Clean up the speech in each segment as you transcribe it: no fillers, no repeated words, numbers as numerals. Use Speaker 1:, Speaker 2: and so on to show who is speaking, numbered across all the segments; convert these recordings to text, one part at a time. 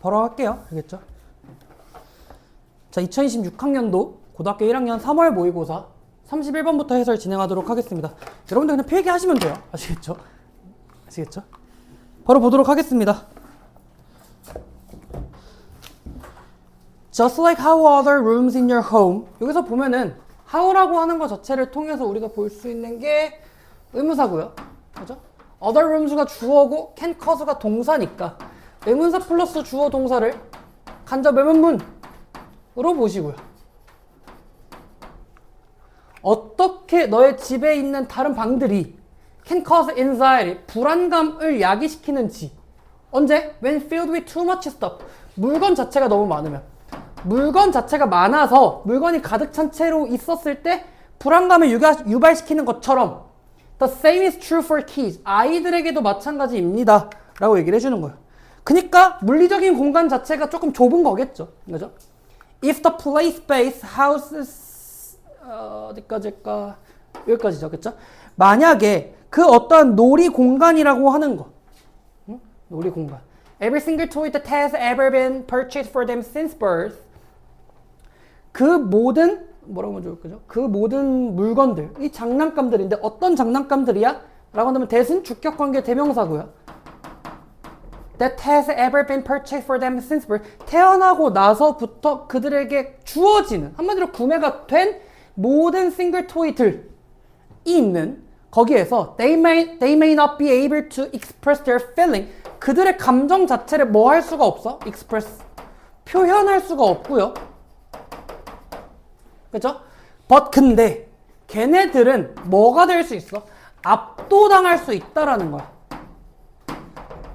Speaker 1: 바로 할게요. 알겠죠? 자, 2026학년도 고등학교 1학년 3월 모의고사 31번부터 해설 진행하도록 하겠습니다. 여러분들 그냥 필기하시면 돼요. 아시겠죠? 아시겠죠? 바로 보도록 하겠습니다. Just like how other rooms in your home. 여기서 보면은 how라고 하는 것 자체를 통해서 우리가 볼 수 있는 게 의문사고요. 그죠? other rooms가 주어고 can cause가 동사니까 의문사 플러스 주어 동사를 간접 의문문으로 보시고요. 어떻게 너의 집에 있는 다른 방들이 can cause anxiety, 불안감을 야기시키는지. 언제? When filled with too much stuff. 물건 자체가 너무 많으면. 물건 자체가 많아서 물건이 가득 찬 채로 있었을 때 불안감을 유발시키는 것처럼 The same is true for kids. 아이들에게도 마찬가지입니다. 라고 얘기를 해주는 거예요. 그러니까 물리적인 공간 자체가 조금 좁은 거겠죠. 그죠? If the play space houses 어디까지일까? 여기까지죠. 그쵸? 만약에 그 어떠한 놀이 공간이라고 하는 거. 응? 놀이 공간. Every single toy that has ever been purchased for them since birth. 그 모든 뭐라고 하면 좋을까요? 그 모든 물건들, 이 장난감들인데 어떤 장난감들이야? 라고 하면 that은 주격관계 대명사고요. That has ever been purchased for them since birth. 태어나고 나서부터 그들에게 주어지는, 한마디로 구매가 된 모든 싱글 토이들이 있는 거기에서 they may not be able to express their feeling. 그들의 감정 자체를 뭐 할 수가 없어? express. 표현할 수가 없고요. 그죠? but 근데 걔네들은 뭐가 될 수 있어? 압도당할 수 있다라는 거야.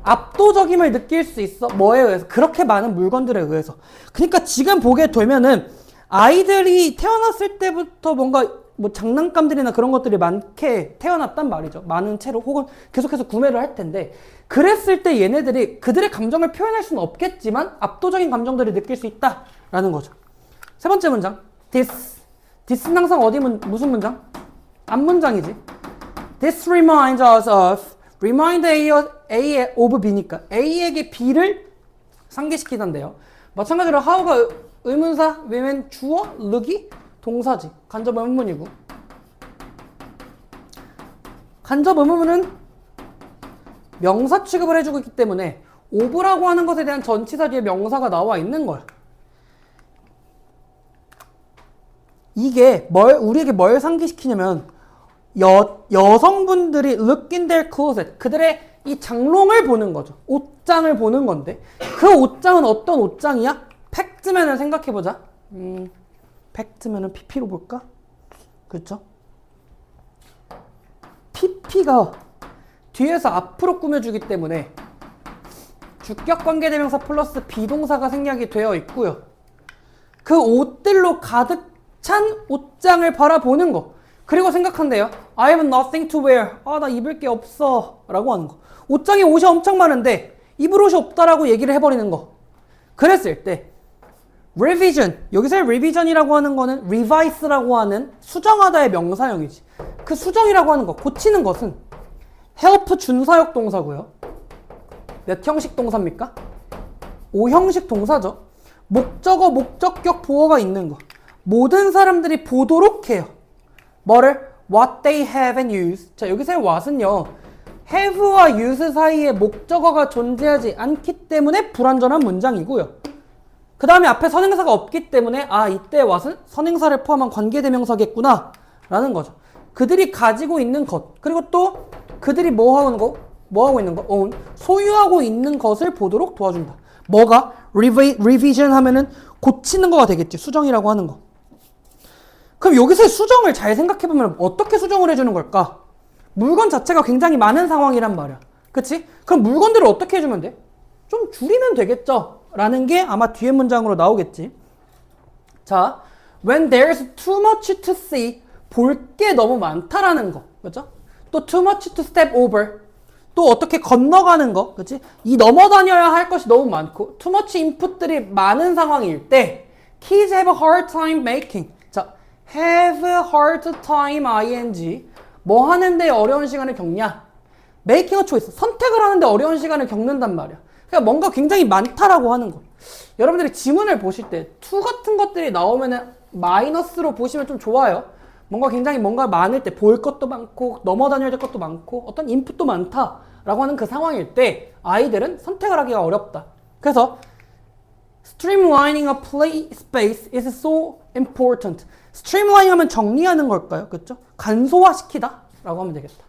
Speaker 1: 압도적임을 느낄 수 있어. 뭐에 의해서? 그렇게 많은 물건들에 의해서. 그러니까 지금 보게 되면은 아이들이 태어났을 때부터 뭔가 뭐 장난감들이나 그런 것들이 많게 태어났단 말이죠. 많은 채로 혹은 계속해서 구매를 할 텐데 그랬을 때 얘네들이 그들의 감정을 표현할 수는 없겠지만 압도적인 감정들을 느낄 수 있다라는 거죠. 세 번째 문장. This는 항상 무슨 문장? 앞문장이지. This reminds us of. Remind A of B니까 A에게 B를 상기시키던데요. 마찬가지로 how가 의문사, when 주어, look이 동사지. 간접 의문문이고. 간접 의문문은 명사 취급을 해주고 있기 때문에 of라고 하는 것에 대한 전치사 뒤에 명사가 나와 있는 거야. 이게 우리에게 뭘 상기시키냐면 여성분들이 look in their closet, 그들의 이 장롱을 보는 거죠. 옷장을 보는 건데 그 옷장은 어떤 옷장이야? 팩트맨을 생각해보자. 팩트맨은 PP로 볼까? 그렇죠? PP가 뒤에서 앞으로 꾸며주기 때문에 주격관계대명사 플러스 비동사가 생략이 되어 있고요. 그 옷들로 가득 찬 옷장을 바라보는 거. 그리고 생각한대요. I have nothing to wear. 나 입을 게 없어. 라고 하는 거. 옷장에 옷이 엄청 많은데 입을 옷이 없다라고 얘기를 해버리는 거. 그랬을 때 revision. 여기서의 revision이라고 하는 거는 revise라고 하는 수정하다의 명사형이지. 그 수정이라고 하는 거, 고치는 것은 help 준사역 동사고요. 몇 형식 동사입니까? 5형식 동사죠. 목적어, 목적격, 보어가 있는 거. 모든 사람들이 보도록 해요. 뭐를? What they have and use. 자, 여기서의 what은요. have와 use 사이에 목적어가 존재하지 않기 때문에 불완전한 문장이고요. 그 다음에 앞에 선행사가 없기 때문에 이때 what은 선행사를 포함한 관계대명사겠구나 라는 거죠. 그들이 가지고 있는 것, 그리고 또 그들이 뭐 하고 있는 거? own. 소유하고 있는 것을 보도록 도와준다. 뭐가? revision 하면은 고치는 거가 되겠지. 수정이라고 하는 거. 그럼 여기서 수정을 잘 생각해보면 어떻게 수정을 해주는 걸까? 물건 자체가 굉장히 많은 상황이란 말이야. 그치? 그럼 물건들을 어떻게 해주면 돼? 좀 줄이면 되겠죠? 라는 게 아마 뒤에 문장으로 나오겠지. 자, when there's too much to see. 볼 게 너무 많다라는 거. 그죠? 또 too much to step over. 또 어떻게 건너가는 거. 그치? 이 넘어다녀야 할 것이 너무 많고 too much input들이 많은 상황일 때 kids have a hard time making. 자, have a hard time ing. 뭐 하는데 어려운 시간을 겪냐? making a choice. 선택을 하는데 어려운 시간을 겪는단 말이야. 그러니까 뭔가 굉장히 많다라고 하는 거. 여러분들이 지문을 보실 때 to 같은 것들이 나오면은 마이너스로 보시면 좀 좋아요. 뭔가 굉장히 뭔가 많을 때 볼 것도 많고 넘어다녀야 될 것도 많고 어떤 인풋도 많다라고 하는 그 상황일 때 아이들은 선택을 하기가 어렵다. 그래서 streamlining a play space is so important. streamlining 하면 정리하는 걸까요? 그렇죠? 간소화시키다 라고 하면 되겠다.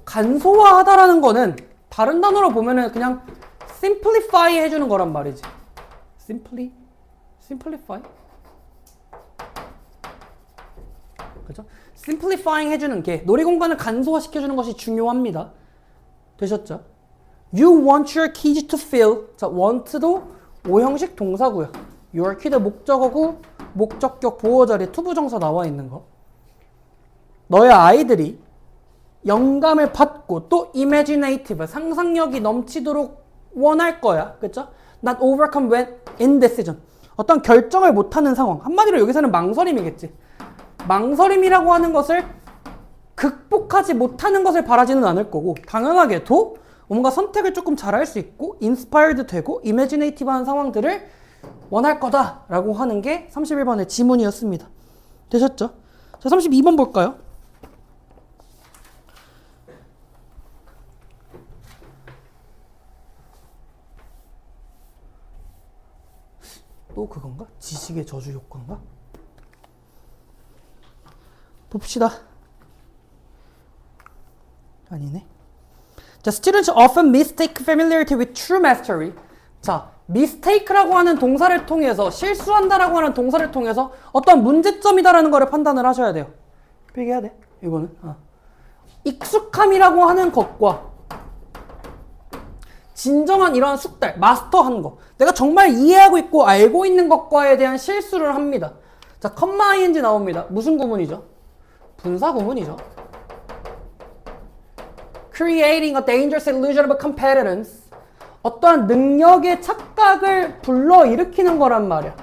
Speaker 1: 간소화하다라는 거는 다른 단어로 보면은 그냥 simplify 해주는 거란 말이지. simplify? 그죠? simplifying 해주는 게 놀이공간을 간소화시켜주는 것이 중요합니다. 되셨죠? You want your kids to feel. 자, want도 오형식 동사고요. your kid 목적어고 목적격 보호 자리에 투부정사 나와 있는 거. 너의 아이들이 영감을 받고 또 imaginative 상상력이 넘치도록 원할 거야. 그쵸? Not overcome when indecision. 어떤 결정을 못하는 상황. 한마디로 여기서는 망설임이겠지. 망설임이라고 하는 것을 극복하지 못하는 것을 바라지는 않을 거고 당연하게도 뭔가 선택을 조금 잘할 수 있고 inspired 되고 imaginative한 상황들을 원할 거다라고 하는 게 31번의 지문이었습니다. 되셨죠? 자, 32번 볼까요? 또 그건가? 지식의 저주 효과인가? 봅시다. 아니네. 자, students often mistake familiarity with true mastery. 자, mistake라고 하는 동사를 통해서 실수한다라고 하는 동사를 통해서 어떤 문제점이다라는 거를 판단을 하셔야 돼요. 필기해야 돼. 이거는. 익숙함이라고 하는 것과 진정한 이러한 숙달, 마스터한 거. 내가 정말 이해하고 있고 알고 있는 것과에 대한 실수를 합니다. 자, 컴마 ing 나옵니다. 무슨 구문이죠? 분사 구문이죠. Creating a dangerous illusion of competence. 어떠한 능력의 착각을 불러일으키는 거란 말이야.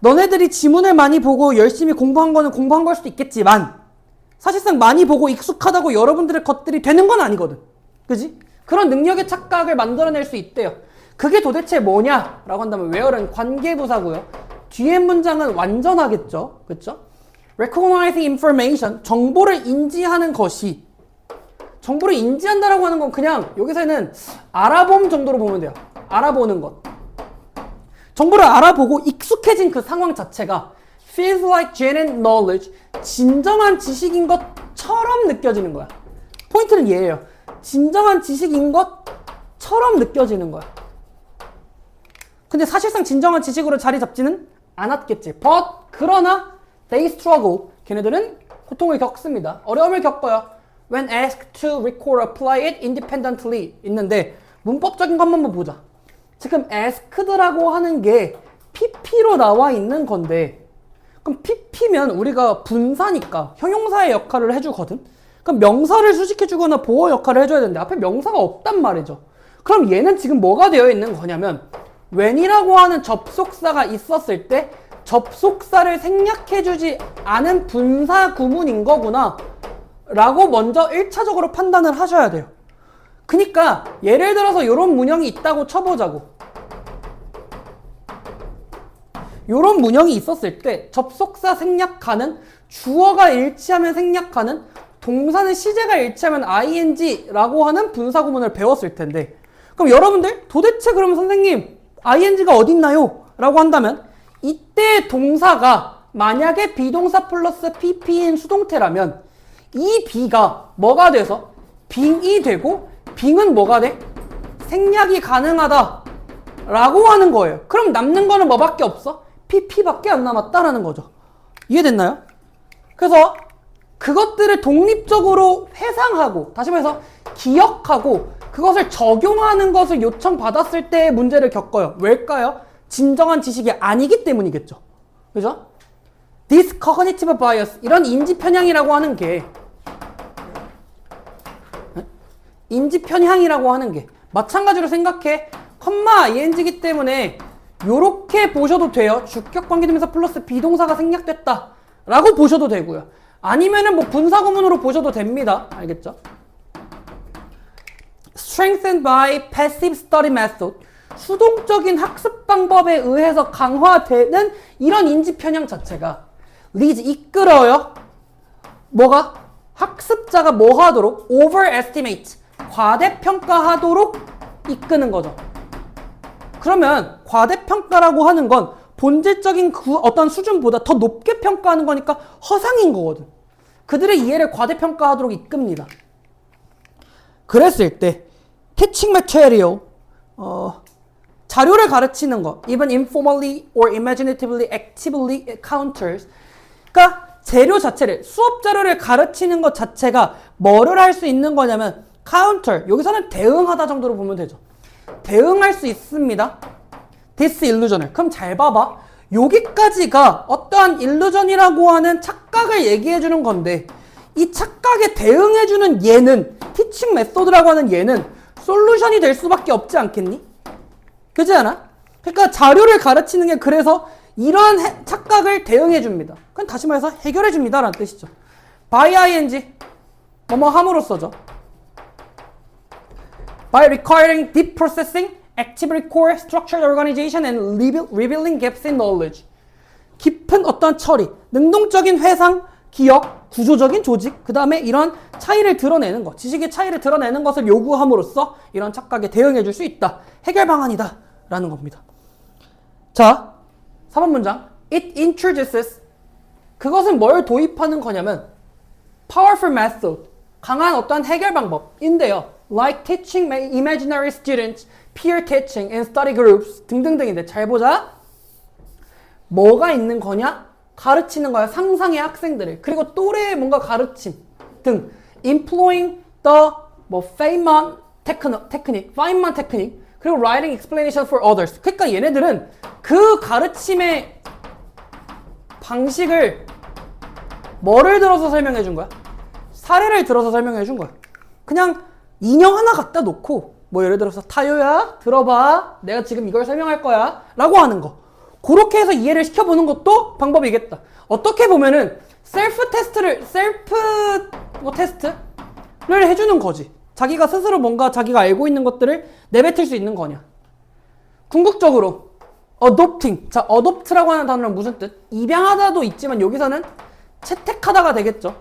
Speaker 1: 너네들이 지문을 많이 보고 열심히 공부한 거는 공부한 걸 수도 있겠지만 사실상 많이 보고 익숙하다고 여러분들의 것들이 되는 건 아니거든. 그지? 그런 능력의 착각을 만들어낼 수 있대요. 그게 도대체 뭐냐라고 한다면 where는 관계부사고요. 뒤에 문장은 완전하겠죠. 그렇죠? Recognizing information, 정보를 인지하는 것이 정보를 인지한다라고 하는 건 그냥 여기서는 알아봄 정도로 보면 돼요. 알아보는 것. 정보를 알아보고 익숙해진 그 상황 자체가 feels like genuine knowledge, 진정한 지식인 것처럼 느껴지는 거야. 포인트는 얘예요. 진정한 지식인 것처럼 느껴지는 거야. 근데 사실상 진정한 지식으로 자리 잡지는 않았겠지. But 그러나 they struggle. 걔네들은 고통을 겪습니다. 어려움을 겪어요. When asked to record, apply it independently 있는데 문법적인 것만 한번 보자. 지금 asked라고 하는 게 pp로 나와 있는 건데 그럼 pp면 우리가 분사니까 형용사의 역할을 해주거든. 그럼 명사를 수식해주거나 보어 역할을 해줘야 되는데 앞에 명사가 없단 말이죠. 그럼 얘는 지금 뭐가 되어 있는 거냐면 when이라고 하는 접속사가 있었을 때 접속사를 생략해주지 않은 분사 구문인 거구나 라고 먼저 1차적으로 판단을 하셔야 돼요. 그러니까 예를 들어서 이런 문형이 있다고 쳐보자고. 이런 문형이 있었을 때 접속사 생략하는, 주어가 일치하면 생략하는, 동사는 시제가 일치하면 ing라고 하는 분사 구문을 배웠을 텐데 그럼 여러분들 도대체 그러면 선생님 ing가 어딨나요? 라고 한다면 이때 동사가 만약에 비동사 플러스 pp인 수동태라면 이 be가 뭐가 돼서 being이 되고 being은 뭐가 돼? 생략이 가능하다 라고 하는 거예요. 그럼 남는 거는 뭐밖에 없어? pp밖에 안 남았다라는 거죠. 이해됐나요? 그래서 그것들을 독립적으로 회상하고 다시 말해서 기억하고 그것을 적용하는 것을 요청받았을 때의 문제를 겪어요. 왜일까요? 진정한 지식이 아니기 때문이겠죠. 그죠? This cognitive bias, 이런 인지 편향이라고 하는 게 마찬가지로 생각해. 컴마 ing이기 때문에 요렇게 보셔도 돼요. 주격 관계대명사 플러스 비동사가 생략됐다 라고 보셔도 되고요. 아니면은 뭐 분사 구문으로 보셔도 됩니다. 알겠죠? strengthened by passive study method. 수동적인 학습 방법에 의해서 강화되는 이런 인지 편향 자체가 leads 이끌어요. 뭐가? 학습자가 뭐 하도록? overestimate. 과대평가하도록 이끄는 거죠. 그러면 과대평가라고 하는 건 본질적인 그 어떤 수준보다 더 높게 평가하는 거니까 허상인 거거든. 그들의 이해를 과대평가하도록 이끕니다. 그랬을 때 teaching material 자료를 가르치는 거 even informally or imaginatively actively counters. 그러니까 재료 자체를 수업 자료를 가르치는 것 자체가 뭐를 할 수 있는 거냐면 counter. 여기서는 대응하다 정도로 보면 되죠. 대응할 수 있습니다. this illusion을. 그럼 잘 봐봐. 여기까지가 어떠한 illusion이라고 하는 착각을 얘기해 주는 건데 이 착각에 대응해 주는 얘는 teaching method라고 하는 얘는 솔루션이 될 수밖에 없지 않겠니? 그렇지 않아? 그러니까 자료를 가르치는 게 그래서 이러한 착각을 대응해 줍니다. 그럼 다시 말해서 해결해 줍니다 라는 뜻이죠. by ing 뭐뭐 함으로써죠. by requiring deep processing, active recall, structured organization and revealing gaps in knowledge. 깊은 어떤 처리, 능동적인 회상, 기억, 구조적인 조직, 그 다음에 이런 차이를 드러내는 것, 지식의 차이를 드러내는 것을 요구함으로써 이런 착각에 대응해 줄 수 있다. 해결 방안이다 라는 겁니다. 자, 4번 문장. It introduces. 그것은 뭘 도입하는 거냐면 powerful method. 강한 어떠한 해결 방법인데요. Like teaching imaginary students, peer teaching and study groups 등등등인데 잘 보자. 뭐가 있는 거냐? 가르치는 거야. 상상의 학생들을. 그리고 또래의 뭔가 가르침 등. Employing the Feynman technique 그리고 writing explanation for others. 그러니까 얘네들은 그 가르침의 방식을 뭐를 들어서 설명해 준 거야? 사례를 들어서 설명해 준 거야. 그냥 인형 하나 갖다 놓고 뭐 예를 들어서 타요야 들어봐 내가 지금 이걸 설명할 거야 라고 하는 거. 그렇게 해서 이해를 시켜보는 것도 방법이겠다. 어떻게 보면은 셀프 테스트를 해주는 거지. 자기가 스스로 뭔가 자기가 알고 있는 것들을 내뱉을 수 있는 거냐. 궁극적으로 adopting. 자, adopt라고 하는 단어는 무슨 뜻? 입양하다도 있지만 여기서는 채택하다가 되겠죠.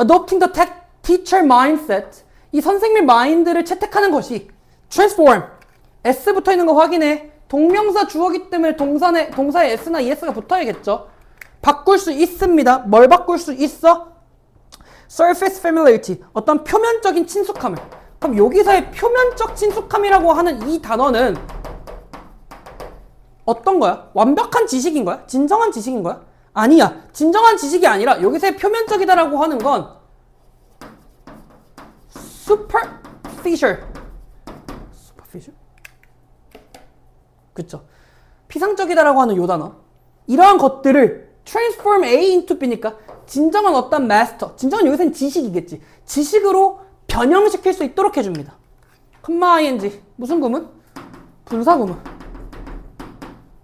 Speaker 1: adopting the teacher mindset. 이 선생님 마인드를 채택하는 것이 transform. S 붙어 있는 거 확인해. 동명사 주어기 때문에 동사에 S나 ES가 붙어야겠죠. 바꿀 수 있습니다. 뭘 바꿀 수 있어? surface familiarity. 어떤 표면적인 친숙함을. 그럼 여기서의 표면적 친숙함이라고 하는 이 단어는 어떤 거야? 완벽한 지식인 거야? 진정한 지식인 거야? 아니야. 진정한 지식이 아니라 여기서의 표면적이다라고 하는 건 superficial. 그쵸? 피상적이다라고 하는 요 단어. 이러한 것들을 transform A into B니까 진정한 어떤 마스터, 진정한 여기서는 지식이겠지. 지식으로 변형시킬 수 있도록 해줍니다. 컴마 ing 무슨 구문? 분사 구문.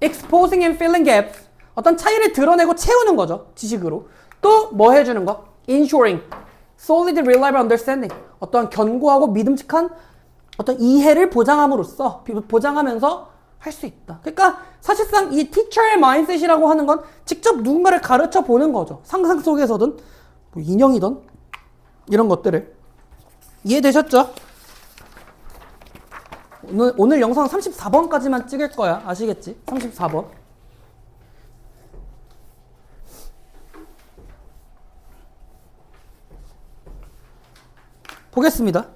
Speaker 1: exposing and filling gaps 어떤 차이를 드러내고 채우는 거죠. 지식으로. 또 뭐 해주는 거? ensuring solid reliable understanding 어떤 견고하고 믿음직한 어떤 이해를 보장하면서 할 수 있다. 그러니까 사실상 이 teacher의 mindset이라고 하는 건 직접 누군가를 가르쳐 보는 거죠. 상상 속에서든 뭐 인형이든 이런 것들을. 이해되셨죠? 오늘 영상 34번까지만 찍을 거야. 아시겠지? 34번. 보겠습니다.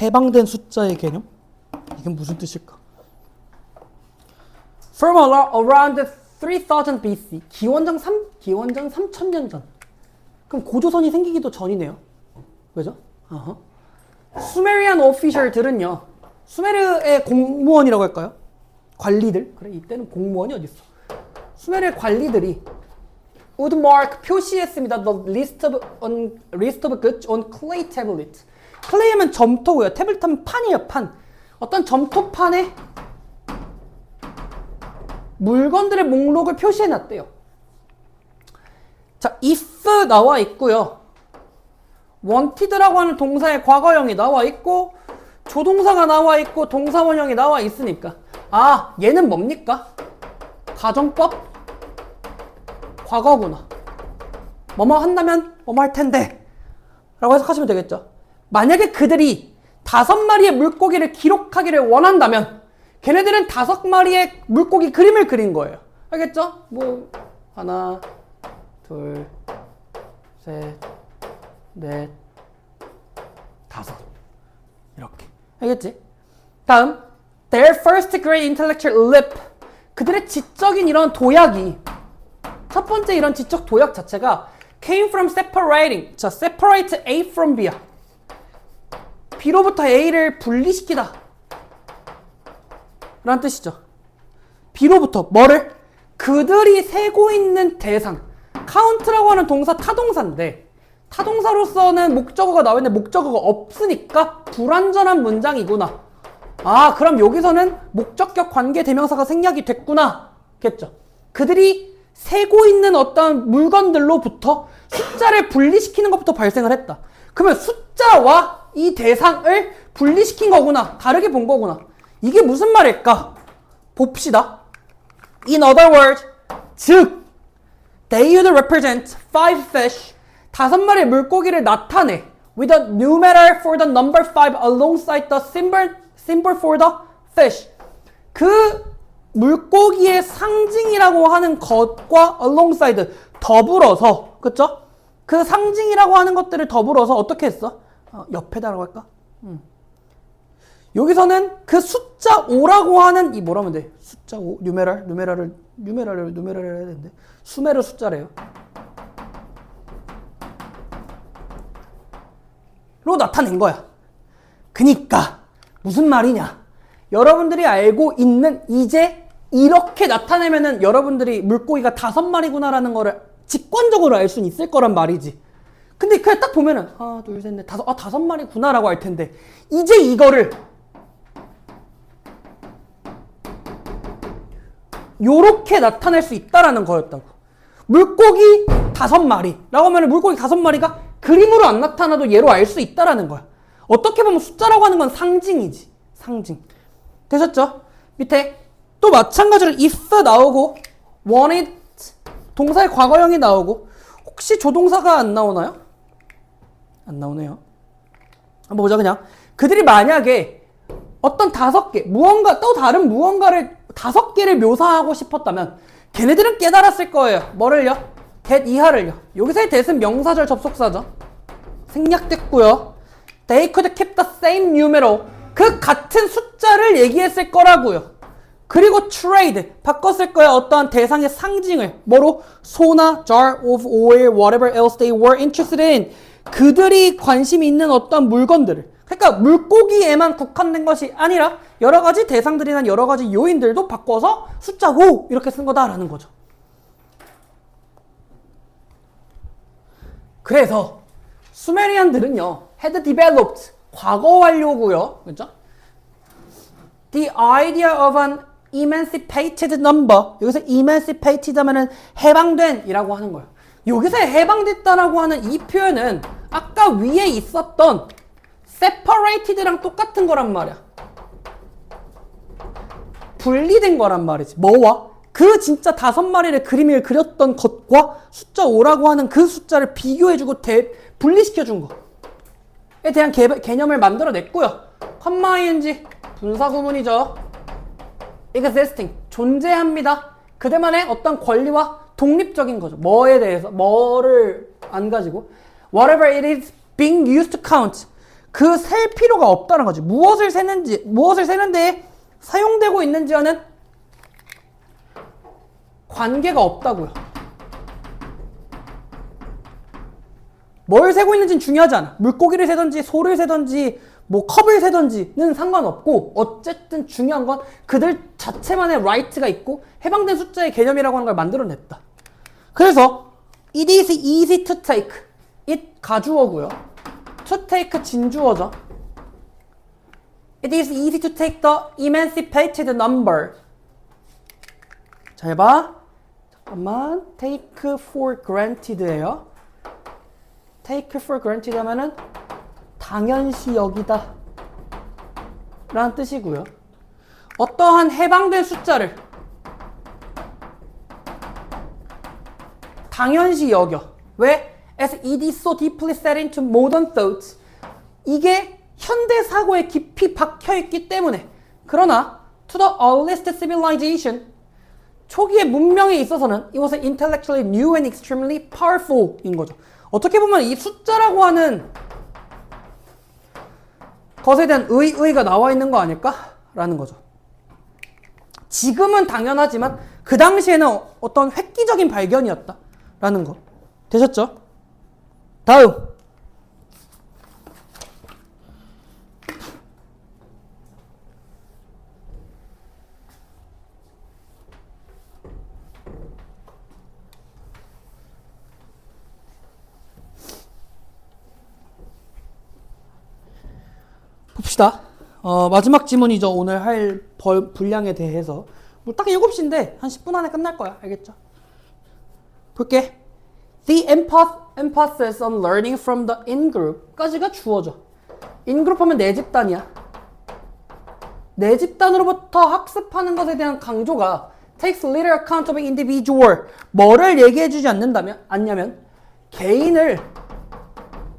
Speaker 1: 해방된 숫자의 개념? 이게 무슨 뜻일까? From around 3000 BC. 기원전 3000년 전. 그럼 고조선이 생기기도 전이네요. 그죠? 수메리안 오피셜들은요. 수메르의 공무원이라고 할까요? 관리들. 그래, 이때는 공무원이 어딨어. 수메르의 관리들이 would mark 표시했습니다. The list of goods on clay tablet. 클레이하면 점토고요. 태블릿 하면 판이에요. 판. 어떤 점토판에 물건들의 목록을 표시해놨대요. 자, if 나와 있고요. wanted라고 하는 동사의 과거형이 나와 있고 조동사가 나와 있고 동사원형이 나와 있으니까 아 얘는 뭡니까? 가정법 과거구나. 뭐뭐 한다면 뭐뭐 할 텐데 라고 해석하시면 되겠죠. 만약에 그들이 5마리의 물고기를 기록하기를 원한다면 걔네들은 5마리의 물고기 그림을 그린 거예요. 알겠죠? 뭐 하나 둘 셋 넷 다섯 이렇게 알겠지? 다음 Their first great intellectual leap 그들의 지적인 이런 도약이 첫 번째 이런 지적 도약 자체가 came from separating 자 separate A from B야 B로부터 A를 분리시키다 라는 뜻이죠. B로부터 뭐를? 그들이 세고 있는 대상 count라고 하는 동사 타동사인데 타동사로서는 목적어가 나오는데 목적어가 없으니까 불완전한 문장이구나. 아 그럼 여기서는 목적격 관계 대명사가 생략이 됐구나 겠죠. 그들이 세고 있는 어떤 물건들로부터 숫자를 분리시키는 것부터 발생을 했다. 그러면 숫자와 이 대상을 분리시킨 거구나. 다르게 본 거구나. 이게 무슨 말일까? 봅시다. In other words, 즉 they would represent 5 fish 5마리의 물고기를 나타내 with a numeral for the number 5 alongside the symbol for the fish 그 물고기의 상징이라고 하는 것과 alongside 더불어서 그쵸? 그 상징이라고 하는 것들을 더불어서 어떻게 했어? 옆에다라고 할까? 여기서는 그 숫자 5라고 하는 이 뭐라면 돼? 숫자 5 누메랄을 해야 되는데 수메르 숫자래요. 로 나타낸 거야. 그니까 무슨 말이냐? 여러분들이 알고 있는 이제 이렇게 나타내면은 여러분들이 물고기가 5마리구나라는 거를 직관적으로 알 수는 있을 거란 말이지. 근데 그냥 딱 보면은 하나, 둘, 셋, 넷, 다섯, 5마리구나라고 할 텐데 이제 이거를 요렇게 나타낼 수 있다라는 거였다고. 물고기 5마리라고 하면 물고기 5마리가 그림으로 안 나타나도 얘로 알 수 있다라는 거야. 어떻게 보면 숫자라고 하는 건 상징이지. 상징. 되셨죠? 밑에 또 마찬가지로 if 나오고 wanted 동사의 과거형이 나오고 혹시 조동사가 안 나오나요? 안 나오네요. 한번 보자 그냥. 그들이 만약에 어떤 5개 무언가 또 다른 무언가를 5개를 묘사하고 싶었다면 걔네들은 깨달았을 거예요. 뭐를요? get 이하를요. 여기서의 that은 명사절 접속사죠. 생략됐고요. They could keep the same numeral. 그 같은 숫자를 얘기했을 거라고요. 그리고 trade 바꿨을 거야. 어떠한 대상의 상징을 뭐로? 소나 jar of oil whatever else they were interested in. 그들이 관심이 있는 어떤 물건들을. 그러니까 물고기에만 국한된 것이 아니라 여러 가지 대상들이나 여러 가지 요인들도 바꿔서 숫자 5 이렇게 쓴 거다라는 거죠. 그래서 수메리안들은요 had developed 과거 완료고요. 그렇죠? The idea of an emancipated number 여기서 emancipated 하면은 해방된 이라고 하는 거예요. 여기서 해방됐다라고 하는 이 표현은 아까 위에 있었던 separated랑 똑같은 거란 말이야. 분리된 거란 말이지. 뭐와? 그 진짜 5마리를 그림을 그렸던 것과 숫자 5라고 하는 그 숫자를 비교해주고 분리시켜준 거에 대한 개념을 만들어냈고요. 컴마-ing 분사구문이죠. existing 존재합니다. 그들만의 어떤 권리와 독립적인 거죠. 뭐에 대해서 뭐를 안 가지고 whatever it is being used to count 그 셀 필요가 없다는 거지. 무엇을 세는데 사용되고 있는지와는 관계가 없다고요. 뭘 세고 있는지는 중요하지 않아. 물고기를 세든지 소를 세든지 뭐 컵을 세든지는 상관없고 어쨌든 중요한 건 그들 자체만의 right가 있고 해방된 숫자의 개념이라고 하는 걸 만들어냈다. 그래서 it is easy to take it 가주어고요. to take 진주어죠. It is easy to take the emancipated number. 잘 봐. 잠깐만. take for granted예요. take for granted 하면은 당연시 여기다 라는 뜻이고요. 어떠한 해방된 숫자를 당연시 여겨. 왜? As it is so deeply set into modern thoughts. 이게 현대 사고에 깊이 박혀있기 때문에. 그러나 to the earliest civilization, 초기의 문명에 있어서는 it was intellectually new and extremely powerful 인 거죠. 어떻게 보면 이 숫자라고 하는 것에 대한 의의가 나와 있는 거 아닐까? 라는 거죠. 지금은 당연하지만 그 당시에는 어떤 획기적인 발견이었다 라는 거. 되셨죠? 다음. 봅시다. 마지막 지문이죠. 오늘 할 분량에 대해서. 뭐 딱 7시인데 한 10분 안에 끝날 거야. 알겠죠? 볼게. The emphasis on learning from the in-group 까지가 주어져. in-group 하면 내 집단이야. 내 집단으로부터 학습하는 것에 대한 강조가 takes little account of individual. 뭐를 얘기해주지 않냐면 개인을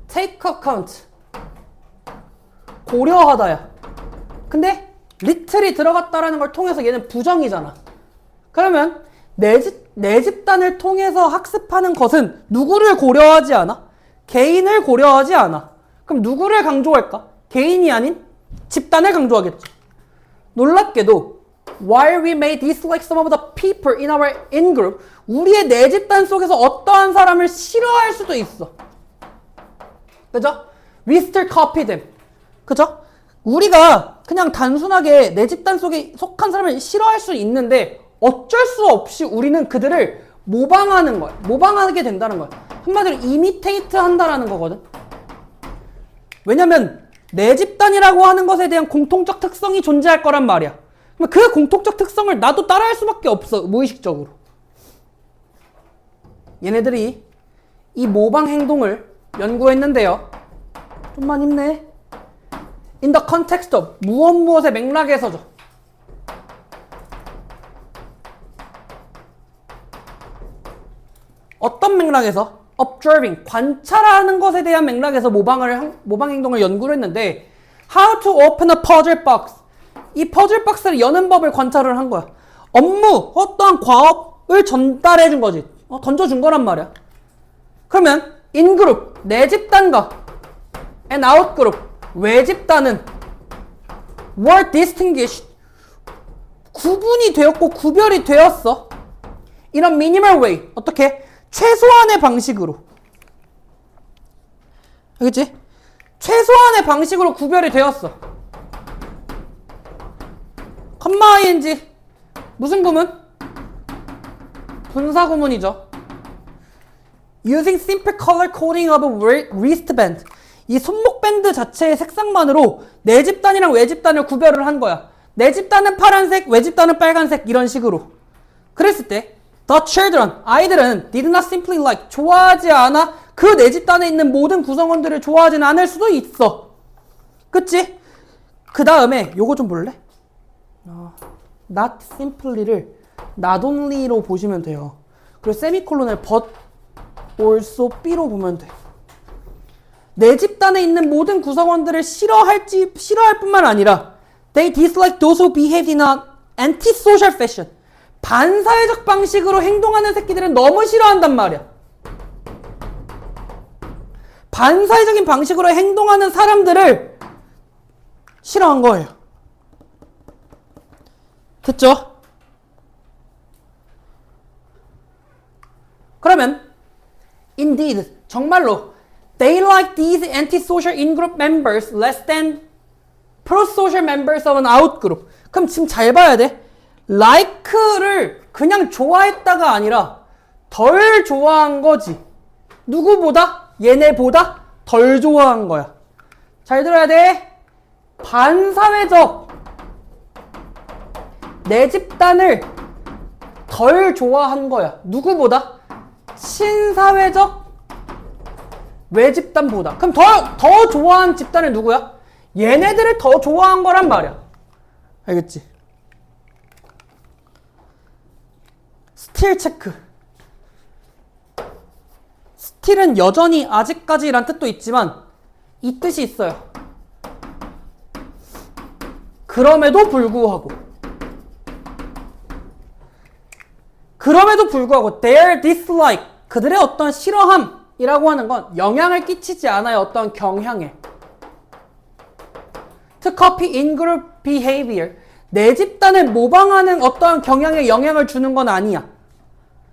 Speaker 1: take account 고려하다야. 근데 little이 들어갔다라는 걸 통해서 얘는 부정이잖아. 그러면 내 집단을 통해서 학습하는 것은 누구를 고려하지 않아? 개인을 고려하지 않아. 그럼 누구를 강조할까? 개인이 아닌 집단을 강조하겠지. 놀랍게도 while we may dislike some of the people in our in-group, 우리의 내 집단 속에서 어떠한 사람을 싫어할 수도 있어. 그죠? We still copy them. 그죠? 우리가 그냥 단순하게 내 집단 속에 속한 사람을 싫어할 수 있는데 어쩔 수 없이 우리는 그들을 모방하는 거야. 모방하게 된다는 거야. 한마디로 이미테이트 한다라는 거거든. 왜냐면 내 집단이라고 하는 것에 대한 공통적 특성이 존재할 거란 말이야. 그 공통적 특성을 나도 따라할 수밖에 없어. 무의식적으로. 얘네들이 이 모방 행동을 연구했는데요. 좀만 힘내. In the context of 무엇의 맥락에서죠. 어떤 맥락에서? Observing, 관찰하는 것에 대한 맥락에서 모방 행동을 연구를 했는데 How to open a puzzle box. 이 퍼즐 박스를 여는 법을 관찰을 한 거야. 업무, 어떠한 과업을 전달해 준 거지. 던져준 거란 말이야. 그러면 in group, 내 집단과 and out group, 외 집단은 were distinguished, 구분이 되었고 구별이 되었어. in a minimal way. 어떻게? 최소한의 방식으로. 알겠지? 최소한의 방식으로 구별이 되었어. 컴마 ing 무슨 구문? 분사 구문이죠. Using simple color coding of a wristband. 이 손목 밴드 자체의 색상만으로 내 집단이랑 외 집단을 구별을 한 거야. 내 집단은 파란색, 외 집단은 빨간색 이런 식으로. 그랬을 때 The children, 아이들은 did not simply like, 좋아하지 않아. 그 내 집단에 있는 모든 구성원들을 좋아하지는 않을 수도 있어. 그치? 그 다음에 요거 좀 볼래? Not simply를 not only로 보시면 돼요. 그리고 세미콜론을 but also B로 보면 돼. 내 집단에 있는 모든 구성원들을 싫어할 뿐만 아니라 they dislike those who behave in an antisocial fashion. 반사회적 방식으로 행동하는 새끼들은 너무 싫어한단 말이야. 반사회적인 방식으로 행동하는 사람들을 싫어한 거예요. 됐죠? 그러면 indeed, 정말로 they like these antisocial in-group members less than pro-social members of an out-group. 그럼 지금 잘 봐야 돼. like를 그냥 좋아했다가 아니라 덜 좋아한 거지. 누구보다? 얘네보다 덜 좋아한 거야. 잘 들어야 돼. 반사회적 내 집단을 덜 좋아한 거야. 누구보다? 친사회적 외 집단보다. 그럼 더 좋아하는 집단은 누구야? 얘네들을 더 좋아한 거란 말이야. 알겠지? 스틸 체크. 스틸은 여전히 아직까지란 뜻도 있지만 이 뜻이 있어요. 그럼에도 불구하고 their dislike, 그들의 어떤 싫어함이라고 하는 건 영향을 끼치지 않아요. 어떤 경향에. To copy in-group behavior, 내 집단을 모방하는 어떤 경향에 영향을 주는 건 아니야.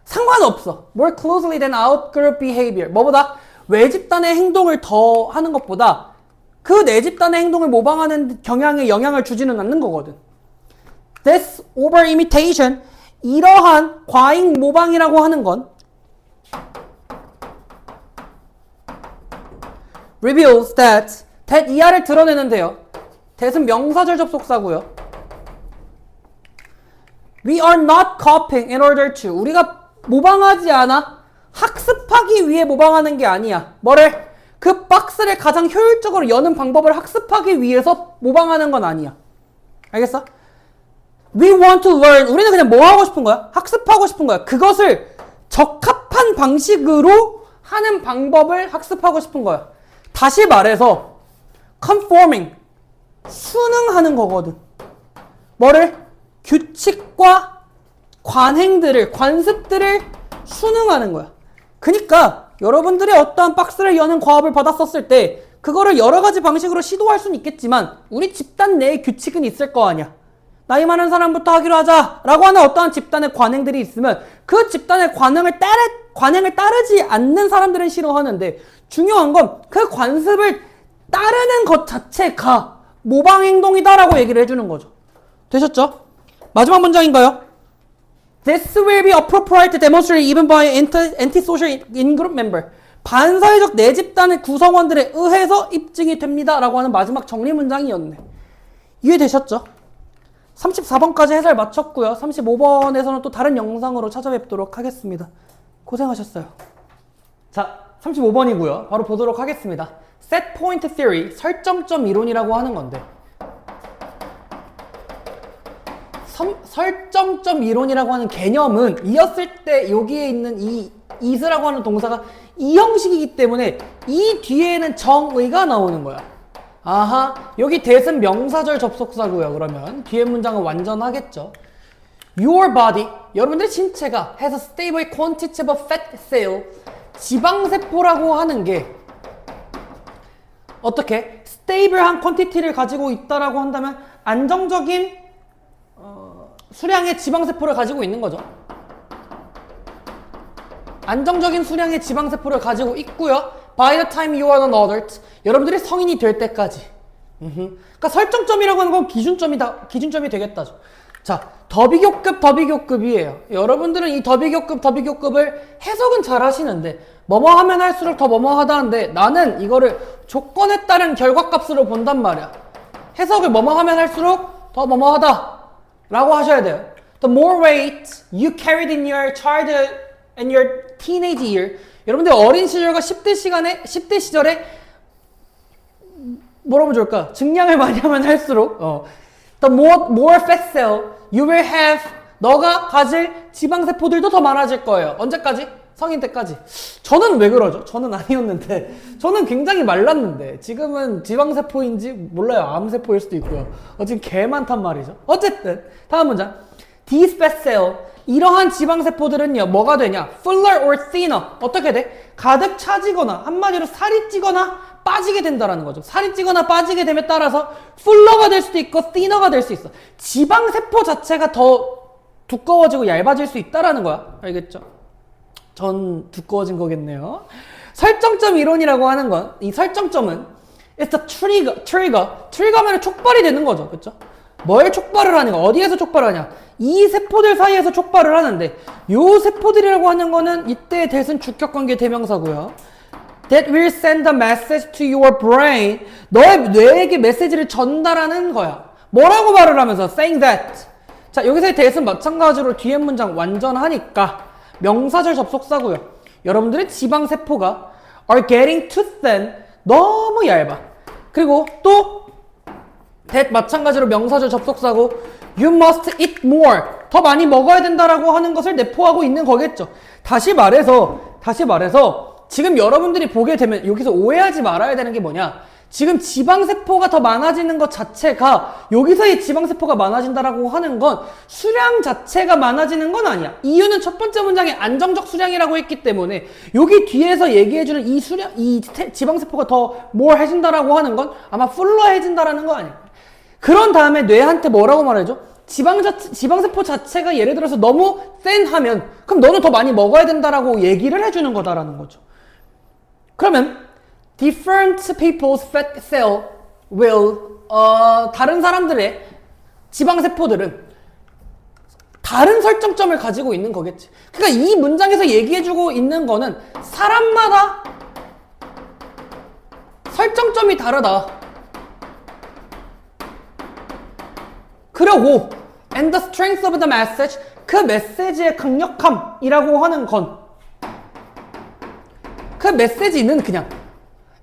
Speaker 1: 상관없어. More closely than out-group behavior. 뭐보다? 외 집단의 행동을 더 하는 것보다 그 내 집단의 행동을 모방하는 경향에 영향을 주지는 않는 거거든. This over-imitation, 이러한 과잉 모방이라고 하는 건 reveals that 이하를 드러내는데요. that은 명사절 접속사고요. We are not copying in order to, 우리가 모방하지 않아 학습하기 위해 모방하는 게 아니야. 뭐를? 그 박스를 가장 효율적으로 여는 방법을 학습하기 위해서 모방하는 건 아니야. 알겠어? We want to learn. 우리는 그냥 뭐 하고 싶은 거야? 학습하고 싶은 거야. 그것을 적합한 방식으로 하는 방법을 학습하고 싶은 거야. 다시 말해서 conforming, 순응하는 거거든. 뭐를? 규칙과 관행들을, 관습들을 순응하는 거야. 그니까 여러분들이 어떠한 박스를 여는 과업을 받았었을 때 그거를 여러 가지 방식으로 시도할 수는 있겠지만 우리 집단 내에 규칙은 있을 거 아니야. 나이 많은 사람부터 하기로 하자 라고 하는 어떠한 집단의 관행들이 있으면 그 집단의 관행을 따르지 않는 사람들은 싫어하는데, 중요한 건 그 관습을 따르는 것 자체가 모방 행동이다라고 얘기를 해주는 거죠. 되셨죠? 마지막 문장인가요? This will be appropriate to demonstrate even by antisocial in-group member. 반사회적 내 집단의 구성원들에 의해서 입증이 됩니다 라고 하는 마지막 정리 문장이었네. 이해되셨죠? 34번까지 해설 마쳤고요. 35번에서는 또 다른 영상으로 찾아뵙도록 하겠습니다. 고생하셨어요. 자, 35번이고요. 바로 보도록 하겠습니다. Set point theory, 설정점 이론이라고 하는 건데, 설정점 이론이라고 하는 개념은 이었을 때 여기에 있는 이 is라고 하는 동사가 이 형식이기 때문에 이 뒤에는 정의가 나오는 거야. 아하, 여기 that은 명사절 접속사고요. 그러면 뒤에 문장은 완전하겠죠. Your body, 여러분들의 신체가 has a stable quantity of fat cell, 지방세포라고 하는 게 어떻게? stable한 quantity를 가지고 있다라고 한다면 안정적인 수량의 지방세포를 가지고 있는 거죠. 안정적인 수량의 지방세포를 가지고 있고요. By the time you are an adult, 여러분들이 성인이 될 때까지. 그러니까 설정점이라고 하는 건 기준점이 되겠다죠. 자, 더비교급이에요. 여러분들은 이 더비교급을 해석은 잘 하시는데 뭐뭐 하면 할수록 더 뭐뭐 하다는데 나는 이거를 조건에 따른 결과값으로 본단 말이야. 해석을 뭐뭐 하면 할수록 더 뭐뭐 하다 라고 하셔야 돼요. The more weight you carried in your childhood and your teenage year. 여러분들 어린 시절과 10대 시절에 뭐라고 좋을까? 증량을 많이 하면 할수록 the more fat cell you will have, 너가 가질 지방세포들도 더 많아질 거예요. 언제까지? 성인 때까지. 저는 왜 그러죠? 저는 아니었는데, 저는 굉장히 말랐는데 지금은 지방세포인지 몰라요. 암세포일 수도 있고요. 지금 개 많단 말이죠. 어쨌든 다음 문장. These fat cell, 이러한 지방세포들은요 뭐가 되냐? fuller or thinner, 어떻게 돼? 가득 차지거나 한마디로 살이 찌거나 빠지게 된다라는 거죠. 살이 찌거나 빠지게 됨에 따라서 fuller가 될 수도 있고 thinner가 될 수 있어. 지방세포 자체가 더 두꺼워지고 얇아질 수 있다라는 거야. 알겠죠? 전 두꺼워진 거겠네요. 설정점 이론이라고 하는 건, 이 설정점은 it's a trigger면 촉발이 되는 거죠. 그렇죠? 뭘 촉발을 하는가? 어디에서 촉발을 하냐? 이 세포들 사이에서 촉발을 하는데, 요 세포들이라고 하는 거는 이때 that은 주격관계 대명사고요. That will send a message to your brain. 너의 뇌에게 메시지를 전달하는 거야. 뭐라고 말을 하면서? Saying that. 자, 여기서의 that은 마찬가지로 뒤에 문장 완전하니까 명사절 접속사고요. 여러분들의 지방세포가 are getting too thin. 너무 얇아. 그리고 또 that 마찬가지로 명사절 접속사고 you must eat more. 더 많이 먹어야 된다라고 하는 것을 내포하고 있는 거겠죠. 다시 말해서 지금 여러분들이 보게 되면 여기서 오해하지 말아야 되는 게 뭐냐. 지금 지방세포가 더 많아지는 것 자체가 여기서의 지방세포가 많아진다라고 하는 건 수량 자체가 많아지는 건 아니야. 이유는 첫 번째 문장에 안정적 수량이라고 했기 때문에 여기 뒤에서 얘기해주는 이 수량, 이 지방세포가 더 more 해진다라고 하는 건 아마 full해진다라는 거 아니야. 그런 다음에 뇌한테 뭐라고 말해줘? 지방세포 자체가 예를 들어서 너무 thin 하면 그럼 너는 더 많이 먹어야 된다라고 얘기를 해주는 거다라는 거죠. 그러면 different people's fat cell will 다른 사람들의 지방세포들은 다른 설정점을 가지고 있는 거겠지. 그러니까 이 문장에서 얘기해주고 있는 거는 사람마다 설정점이 다르다. 그리고 and the strength of the message, 그 메시지의 강력함이라고 하는 건 그 메시지는 그냥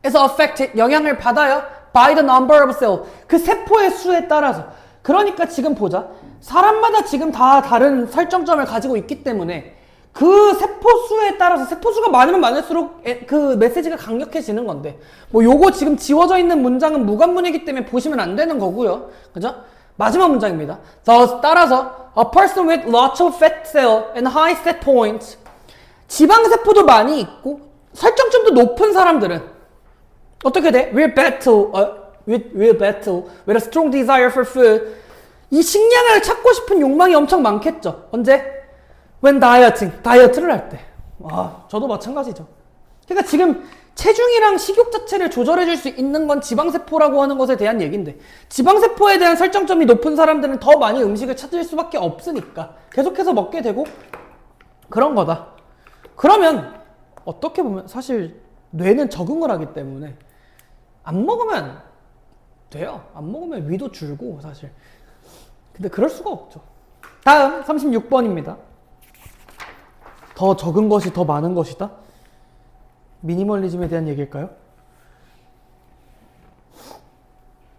Speaker 1: is affected, 영향을 받아요 by the number of cells, 그 세포의 수에 따라서. 그러니까 지금 보자. 사람마다 지금 다 다른 설정점을 가지고 있기 때문에 그 세포 수에 따라서 세포 수가 많으면 많을수록 그 메시지가 강력해지는 건데 뭐 요거 지금 지워져 있는 문장은 무관문이기 때문에 보시면 안 되는 거고요. 그죠? 마지막 문장입니다. Thus, 따라서 a person with lots of fat cell and high set points, 지방세포도 많이 있고 설정점도 높은 사람들은 어떻게 돼? will battle with a strong desire for food. 이 식량을 찾고 싶은 욕망이 엄청 많겠죠. 언제? when dieting, 다이어트를 할 때. 저도 마찬가지죠. 그러니까 지금 체중이랑 식욕 자체를 조절해 줄 수 있는 건 지방세포라고 하는 것에 대한 얘기인데 지방세포에 대한 설정점이 높은 사람들은 더 많이 음식을 찾을 수밖에 없으니까 계속해서 먹게 되고 그런 거다. 그러면 어떻게 보면 사실 뇌는 적응을 하기 때문에 안 먹으면 돼요. 안 먹으면 위도 줄고 사실. 근데 그럴 수가 없죠. 다음 36번입니다. 더 적은 것이 더 많은 것이다? 미니멀리즘에 대한 얘기일까요?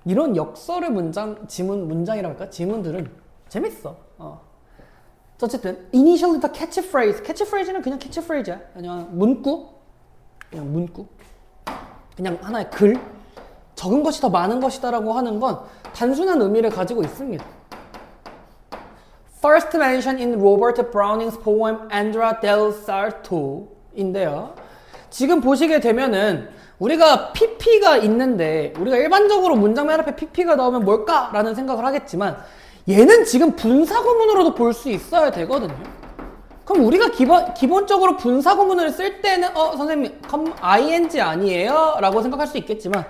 Speaker 1: 이런 역설의 문장이라고 할까? 지문들은 재밌어. 어쨌든 initially the catchphrase, catchphrase는 그냥 catchphrase야. 그냥 문구, 그냥 하나의 글. 적은 것이 더 많은 것이다라고 하는 건 단순한 의미를 가지고 있습니다. First mentioned in Robert Browning's poem Andrea del Sarto인데요. 지금 보시게 되면은 우리가 PP가 있는데 우리가 일반적으로 문장 맨 앞에 PP가 나오면 뭘까라는 생각을 하겠지만 얘는 지금 분사구문으로도 볼 수 있어야 되거든요. 그럼 우리가 기본적으로 분사구문을 쓸 때는 선생님 ing 아니에요? 라고 생각할 수 있겠지만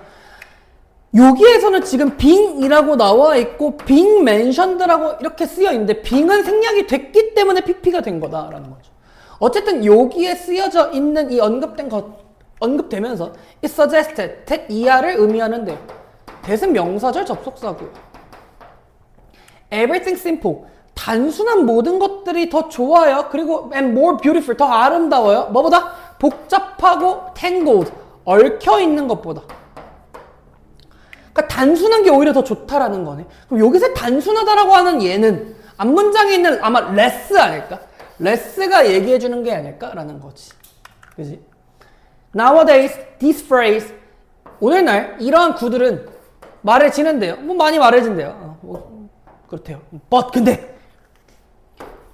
Speaker 1: 여기에서는 지금 being이라고 나와 있고 being mentioned라고 이렇게 쓰여 있는데 being은 생략이 됐기 때문에 PP가 된 거다라는 거죠. 어쨌든 여기에 쓰여져 있는 이 언급되면서 it suggested, that 이하를 의미하는데 that은 명사절 접속사고요. everything simple, 단순한 모든 것들이 더 좋아요. 그리고 and more beautiful, 더 아름다워요. 뭐보다? 복잡하고 tangled, 얽혀 있는 것보다. 그러니까 단순한 게 오히려 더 좋다라는 거네. 그럼 여기서 단순하다라고 하는 얘는 앞문장에 있는 아마 less 아닐까? less가 얘기해주는 게 아닐까라는 거지. 그지? Nowadays, this phrase, 오늘날 이러한 구들은 말해지는데요. 뭐 많이 말해진대요. 그렇대요. But 근데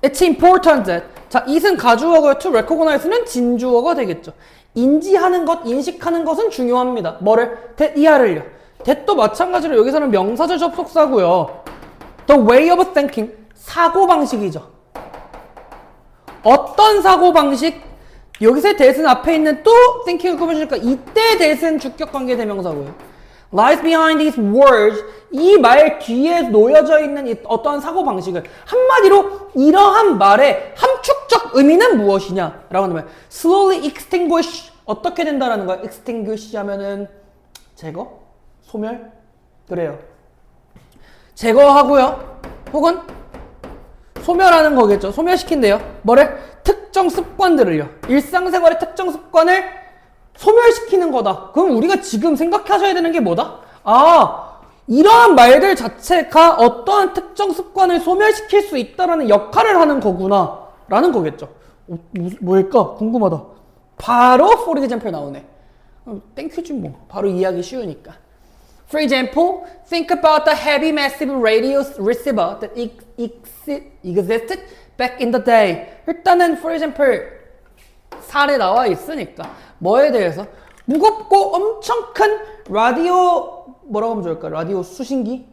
Speaker 1: it's important that, 자, it은 가주어고요. to recognize는 진주어가 되겠죠. 인지하는 것, 인식하는 것은 중요합니다. 뭐를? that 이하를요. that도 마찬가지로 여기서는 명사절 접속사고요. The way of thinking, 사고방식이죠. 어떤 사고방식? 여기서의 that은 앞에 있는 또 thinking을 꾸며주니까 이때 that은 주격관계 대명사고요. lies behind these words, 이 말 뒤에 놓여져 있는 이 어떠한 사고방식을 한마디로 이러한 말의 함축적 의미는 무엇이냐 라고 하면 slowly extinguish, 어떻게 된다라는 거야? extinguish 하면은 제거? 소멸? 그래요. 제거하고요. 혹은 소멸하는 거겠죠. 소멸시킨대요. 뭐를? 특정 습관들을요. 일상생활의 특정 습관을 소멸시키는 거다. 그럼 우리가 지금 생각하셔야 되는 게 뭐다? 이러한 말들 자체가 어떠한 특정 습관을 소멸시킬 수 있다라는 역할을 하는 거구나 라는 거겠죠. 뭘까? 궁금하다. 바로 for example 나오네. 땡큐지 뭐. 바로 이해하기 쉬우니까. For example, think about the heavy massive radio receiver that existed back in the day. 일단은 for example 사례 나와 있으니까 뭐에 대해서? 무겁고 엄청 큰 라디오 뭐라고 하면 좋을까? 라디오 수신기?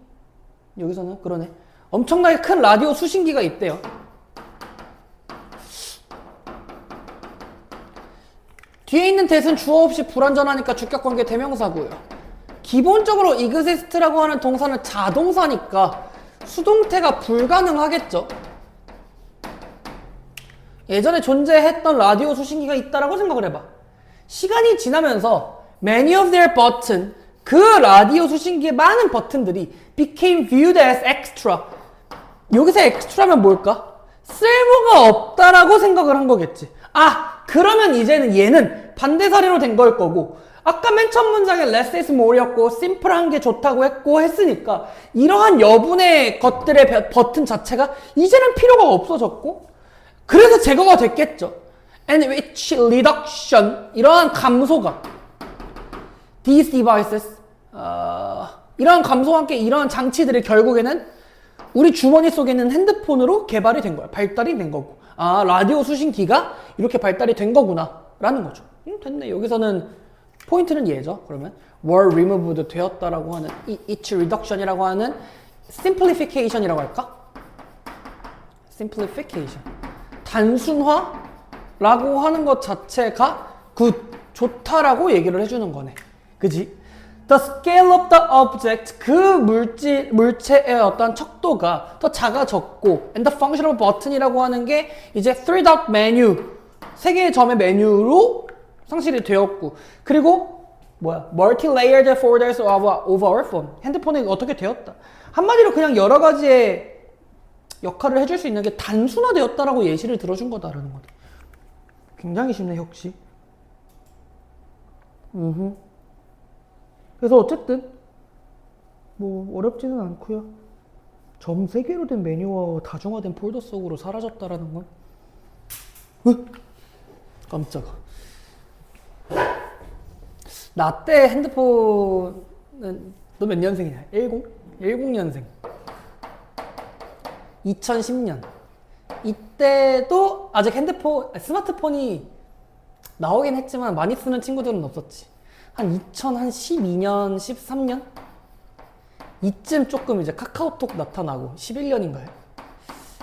Speaker 1: 여기서는 그러네. 엄청나게 큰 라디오 수신기가 있대요. 뒤에 있는 that은 주어 없이 불완전하니까 주격관계 대명사고요. 기본적으로 exist라고 하는 동사는 자동사니까 수동태가 불가능하겠죠. 예전에 존재했던 라디오 수신기가 있다라고 생각을 해봐. 시간이 지나면서 many of their button, 그 라디오 수신기의 많은 버튼들이 became viewed as extra. 여기서 extra면 뭘까? 쓸모가 없다라고 생각을 한 거겠지. 그러면 이제는 얘는 반대 사례로 된 걸 거고, 아까 맨 첫 문장에 less is more였고 심플한 게 좋다고 했으니까 이러한 여분의 것들의 버튼 자체가 이제는 필요가 없어졌고, 그래서 제거가 됐겠죠. And which reduction, 이러한 감소가 these devices, 이러한 감소와 함께 이러한 장치들이 결국에는 우리 주머니 속에 있는 핸드폰으로 개발이 된 거야. 발달이 된 거고. 라디오 수신기가 이렇게 발달이 된 거구나 라는 거죠. 됐네. 여기서는 포인트는 얘죠. 그러면 were removed 되었다라고 하는 each reduction이라고 하는 simplification이라고 할까? simplification. 단순화라고 하는 것 자체가 좋다라고 얘기를 해주는 거네. 그지? The scale of the object, 그 물체의 어떤 척도가 더 작아졌고, and the function of button이라고 하는 게 이제 3-dot menu, 3개의 점의 메뉴로 상실이 되었고, 그리고 multi-layered folders of our phone, 핸드폰이 어떻게 되었다. 한마디로 그냥 여러 가지의 역할을 해줄 수 있는 게 단순화되었다라고 예시를 들어준 거다라는 거다. 굉장히 쉽네, 역시. 그래서 어쨌든 뭐 어렵지는 않고요. 점 3개로 된 메뉴와 다중화된 폴더 속으로 사라졌다라는 건 깜짝아. 나 때 핸드폰은 너 몇 년생이냐? 10년생. 2010년. 이때도 아직 스마트폰이 나오긴 했지만 많이 쓰는 친구들은 없었지. 한 2012년, 13년? 이쯤 조금 이제 카카오톡 나타나고, 11년인가요?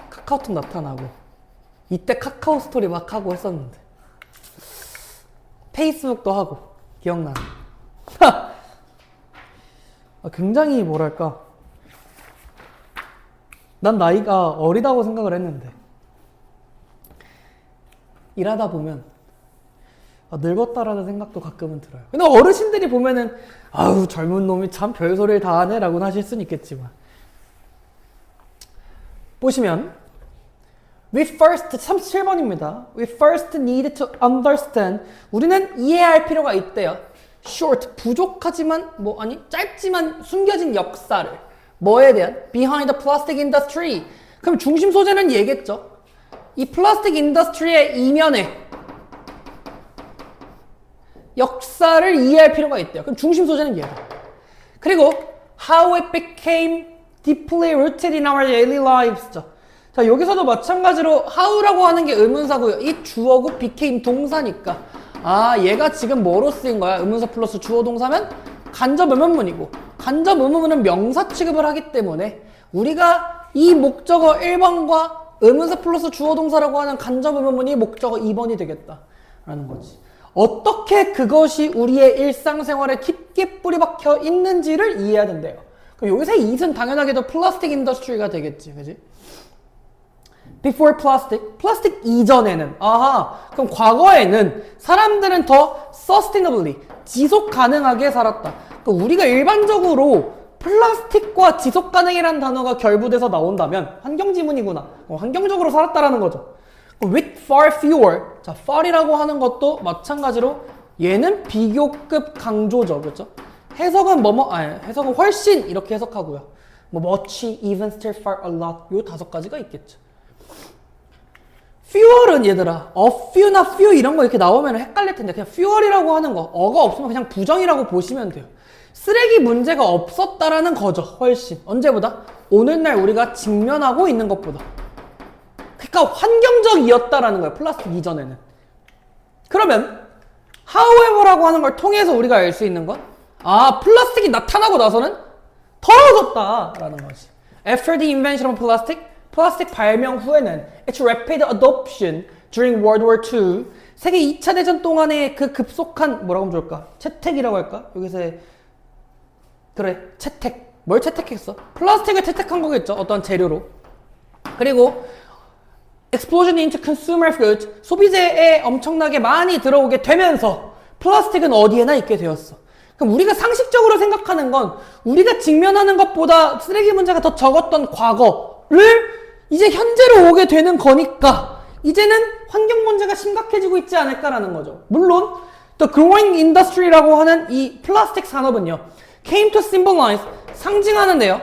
Speaker 1: 카카오톡 나타나고, 이때 카카오 스토리 막 하고 했었는데. 페이스북도 하고, 기억나네. 굉장히 뭐랄까. 난 나이가 어리다고 생각을 했는데, 일하다 보면, 늙었다라는 생각도 가끔은 들어요. 근데 어르신들이 보면은 아우 젊은 놈이 참 별소리를 다 하네 라고는 하실 수는 있겠지만, 보시면 We first, 37번입니다. We first need to understand, 우리는 이해할 필요가 있대요. Short, 부족하지만 짧지만 숨겨진 역사를. 뭐에 대한? Behind the plastic industry. 그럼 중심 소재는 얘겠죠. 이 플라스틱 인더스트리의 이면에 역사를 이해할 필요가 있대요. 그럼 중심 소재는 얘다. 그리고 how it became deeply rooted in our daily lives. 자, 여기서도 마찬가지로 how라고 하는 게 의문사고요. 이 주어고 became 동사니까 얘가 지금 뭐로 쓰인 거야? 의문사 플러스 주어 동사면 간접 의문문이고, 간접 의문문은 명사 취급을 하기 때문에 우리가 이 목적어 1번과 의문사 플러스 주어 동사라고 하는 간접 의문문이 목적어 2번이 되겠다라는 거지. 어떻게 그것이 우리의 일상생활에 깊게 뿌리박혀 있는지를 이해해야 된대요. 그럼 여기서 it은 당연하게도 플라스틱 인더스트리가 되겠지, 그지? Before plastic, 플라스틱 이전에는, 그럼 과거에는 사람들은 더 sustainably, 지속 가능하게 살았다. 그러니까 우리가 일반적으로 플라스틱과 지속 가능이라는 단어가 결부돼서 나온다면 환경지문이구나. 환경적으로 살았다라는 거죠. with far fewer, 자, far이라고 하는 것도 마찬가지로 얘는 비교급 강조죠. 그렇죠? 해석은 해석은 훨씬 이렇게 해석하고요. 뭐 much, even, still, far, a lot 요 5가지가 있겠죠. fewer은 얘들아 a few나 few 이런 거 이렇게 나오면 헷갈릴 텐데 그냥 fewer이라고 하는 거 어가 없으면 그냥 부정이라고 보시면 돼요. 쓰레기 문제가 없었다라는 거죠. 훨씬. 언제보다? 오늘날 우리가 직면하고 있는 것보다. 그러니까 환경적이었다라는 거예요. 플라스틱 이전에는. 그러면 however라고 하는 걸 통해서 우리가 알 수 있는 건 플라스틱이 나타나고 나서는 더러워졌다라는 거지. After the invention of plastic, 플라스틱 발명 후에는 its rapid adoption during World War II, 세계 2차 대전 동안의 그 급속한 뭐라고 하면 좋을까? 채택이라고 할까? 여기서의 그래, 채택. 뭘 채택했어? 플라스틱을 채택한 거겠죠. 어떤 재료로. 그리고 explosion into consumer goods, 소비재에 엄청나게 많이 들어오게 되면서 플라스틱은 어디에나 있게 되었어. 그럼 우리가 상식적으로 생각하는 건 우리가 직면하는 것보다 쓰레기 문제가 더 적었던 과거를 이제 현재로 오게 되는 거니까 이제는 환경 문제가 심각해지고 있지 않을까라는 거죠. 물론 the growing industry라고 하는 이 플라스틱 산업은요. came to symbolize, 상징하는데요.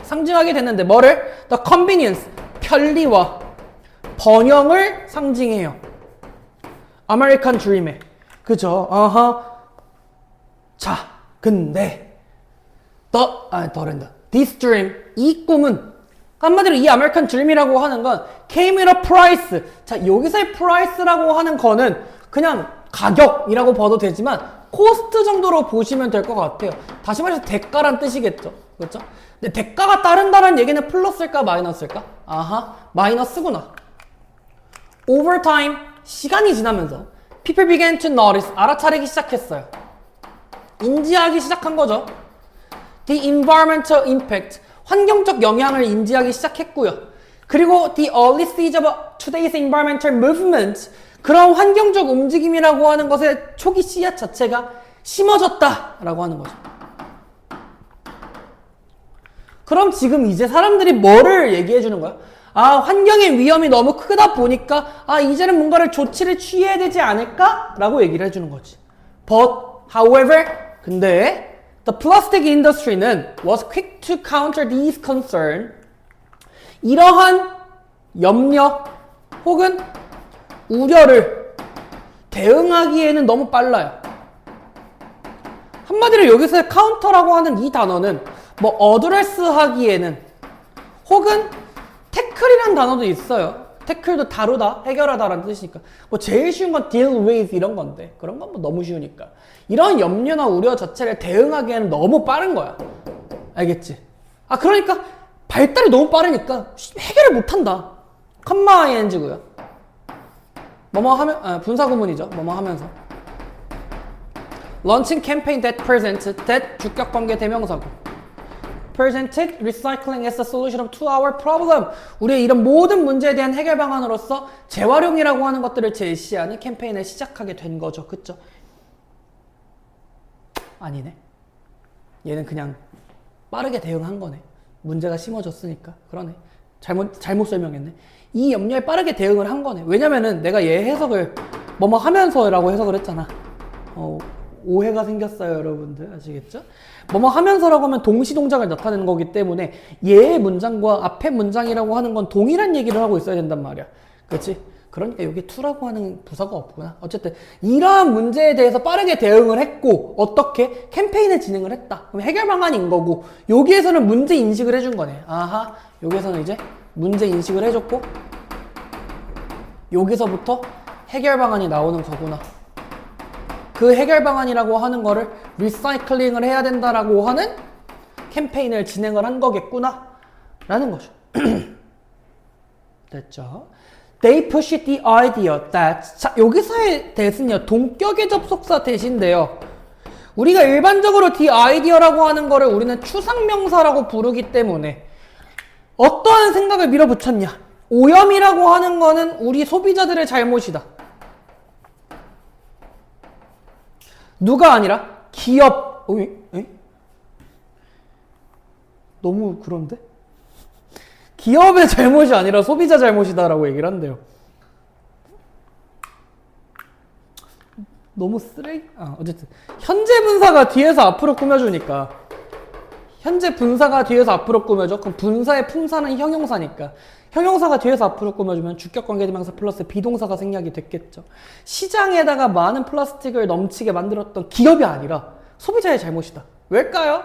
Speaker 1: 상징하게 됐는데 뭐를? the convenience, 편리와 번영을 상징해요. American Dream에. 그죠? 자, 근데 this dream, 이 꿈은 한마디로 이 American Dream이라고 하는 건 came at a price. 자, 여기서의 price라고 하는 거는 그냥 가격이라고 봐도 되지만 코스트 정도로 보시면 될 것 같아요. 다시 말해서 대가란 뜻이겠죠. 그렇죠? 근데 대가가 따른다는 얘기는 플러스일까 마이너스일까? 마이너스구나. Over time, 시간이 지나면서 people began to notice, 알아차리기 시작했어요. 인지하기 시작한 거죠. The environmental impact, 환경적 영향을 인지하기 시작했고요. 그리고 the early stage of today's environmental movement, 그런 환경적 움직임이라고 하는 것의 초기 씨앗 자체가 심어졌다라고 하는 거죠. 그럼 지금 이제 사람들이 뭐를 얘기해 주는 거야? 환경의 위험이 너무 크다 보니까 이제는 뭔가를 조치를 취해야 되지 않을까? 라고 얘기를 해주는 거지. But, however, 근데 the plastic industry는 was quick to counter these concerns. 이러한 염려 혹은 우려를 대응하기에는 너무 빨라요. 한마디로 여기서 카운터라고 하는 이 단어는 뭐 어드레스 하기에는 혹은 태클이라는 단어도 있어요. 태클도 다루다, 해결하다라는 뜻이니까 뭐 제일 쉬운 건 deal with 이런 건데 그런 건 뭐 너무 쉬우니까 이런 염려나 우려 자체를 대응하기에는 너무 빠른 거야. 알겠지? 그러니까 발달이 너무 빠르니까 해결을 못한다. 컴마 ing고요. 뭐뭐 하면 분사구문이죠. 뭐뭐 하면서 launching campaign that presented that 주격 관계 대명사고 presented recycling as a solution to our problem. 우리의 이런 모든 문제에 대한 해결 방안으로서 재활용이라고 하는 것들을 제시하는 캠페인을 시작하게 된 거죠. 그쵸? 아니네. 얘는 그냥 빠르게 대응한 거네. 문제가 심어졌으니까. 그러네. 잘못 설명했네. 이 염려에 빠르게 대응을 한 거네. 왜냐면은 내가 얘 해석을 뭐뭐 하면서라고 해석을 했잖아. 오해가 생겼어요, 여러분들. 아시겠죠? 뭐뭐 하면서라고 하면 동시 동작을 나타내는 거기 때문에 얘의 문장과 앞의 문장이라고 하는 건 동일한 얘기를 하고 있어야 된단 말이야. 그렇지? 그러니까 여기 to라고 하는 부사가 없구나. 어쨌든 이러한 문제에 대해서 빠르게 대응을 했고 어떻게? 캠페인을 진행을 했다. 그럼 해결 방안인 거고 여기에서는 문제 인식을 해준 거네. 여기에서는 이제 문제 인식을 해줬고 여기서부터 해결 방안이 나오는 거구나. 그 해결 방안이라고 하는 거를 리사이클링을 해야 된다라고 하는 캠페인을 진행을 한 거겠구나 라는 거죠. 됐죠? They pushed the idea that 자, 여기서의 that은요 동격의 접속사 that인데요. 우리가 일반적으로 the idea라고 하는 거를 우리는 추상명사라고 부르기 때문에 어떠한 생각을 밀어붙였냐? 오염이라고 하는 거는 우리 소비자들의 잘못이다. 누가 아니라 기업. 너무 그런데? 기업의 잘못이 아니라 소비자 잘못이다라고 얘기를 한대요. 너무 쓰레기? 어쨌든 현재 분사가 뒤에서 앞으로 꾸며주니까 현재 분사가 뒤에서 앞으로 꾸며줘. 그럼 분사의 품사는 형용사니까 형용사가 뒤에서 앞으로 꾸며주면 주격관계대명사 플러스 비동사가 생략이 됐겠죠. 시장에다가 많은 플라스틱을 넘치게 만들었던 기업이 아니라 소비자의 잘못이다. 왜일까요?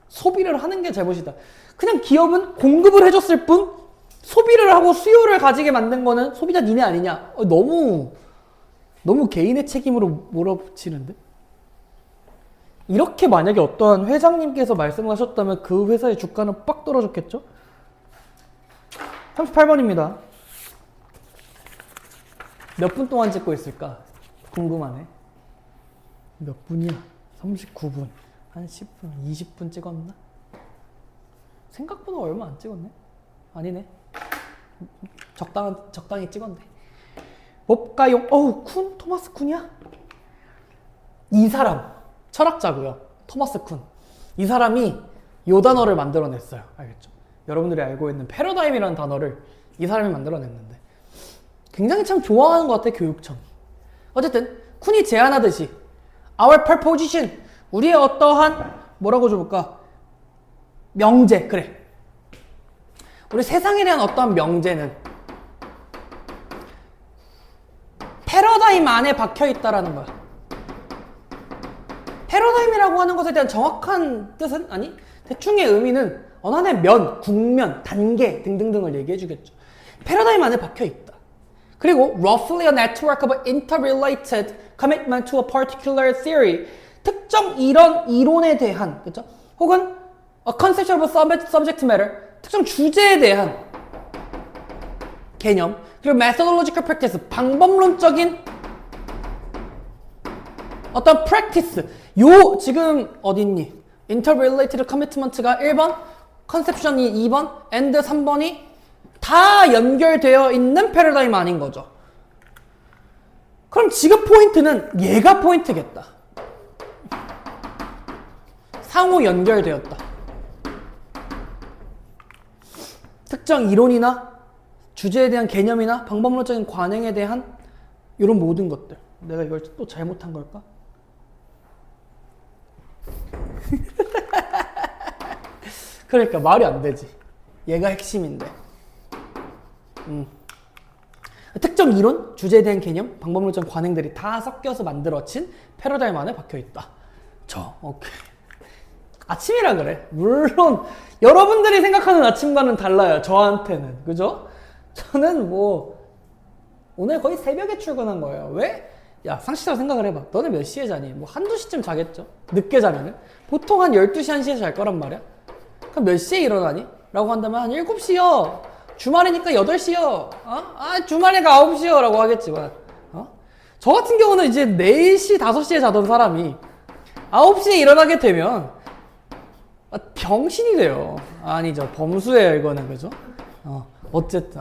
Speaker 1: 소비를 하는 게 잘못이다. 그냥 기업은 공급을 해줬을 뿐 소비를 하고 수요를 가지게 만든 거는 소비자 니네 아니냐? 너무 개인의 책임으로 몰아붙이는데? 이렇게 만약에 어떠한 회장님께서 말씀을 하셨다면 그 회사의 주가는 빡 떨어졌겠죠? 38번입니다. 몇 분 동안 찍고 있을까? 궁금하네. 몇 분이야? 39분. 한 10분, 20분 찍었나? 생각보다 얼마 안 찍었네? 아니네. 적당히 찍었네. 법가용, 쿤? 토마스 쿤이야? 이 사람, 철학자고요. 토마스 쿤. 이 사람이 요 단어를 만들어냈어요. 알겠죠? 여러분들이 알고 있는 패러다임이라는 단어를 이 사람이 만들어냈는데 굉장히 참 좋아하는 것 같아, 교육청. 어쨌든 쿤이 제안하듯이 our proposition, 우리의 어떠한 뭐라고 줘볼까? 명제, 그래. 우리 세상에 대한 어떠한 명제는 패러다임 안에 박혀있다라는 거야. 패러다임이라고 하는 것에 대한 정확한 뜻은? 아니, 대충의 의미는 어느 하나의 면, 국면, 단계 등등등을 얘기해주겠죠. 패러다임 안에 박혀있다. 그리고 roughly a network of interrelated commitment to a particular theory, 특정 이런 이론에 대한, 그쵸? 혹은 a conceptual subject matter, 특정 주제에 대한 개념, 그리고 methodological practice, 방법론적인 어떤 practice. 요 지금 어딨니? interrelated commitment가 1번, conception이 2번, and 3번이 다 연결되어 있는 패러다임 아닌 거죠. 그럼 지금 포인트는 얘가 포인트겠다. 상호 연결되었다. 특정 이론이나 주제에 대한 개념이나 방법론적인 관행에 대한 이런 모든 것들. 내가 이걸 또 잘못한 걸까? 그러니까 말이 안 되지. 얘가 핵심인데. 특정 이론, 주제에 대한 개념, 방법론적 관행들이 다 섞여서 만들어진 패러다임 안에 박혀있다. 오케이. 아침이라 그래. 물론 여러분들이 생각하는 아침과는 달라요. 저한테는. 그죠? 저는 오늘 거의 새벽에 출근한 거예요. 왜? 야, 상식적으로 생각을 해봐. 너네 몇 시에 자니? 한두 시쯤 자겠죠? 늦게 자면은? 보통 한 12시, 1시에 잘 거란 말이야? 그럼 몇 시에 일어나니? 라고 한다면 한 7시요. 주말이니까 8시요. 주말이니까 9시요. 라고 하겠지만, 저 같은 경우는 이제 4시, 5시에 자던 사람이 9시에 일어나게 되면, 병신이 돼요. 아니죠. 범수예요, 이거는. 그죠? 어쨌든.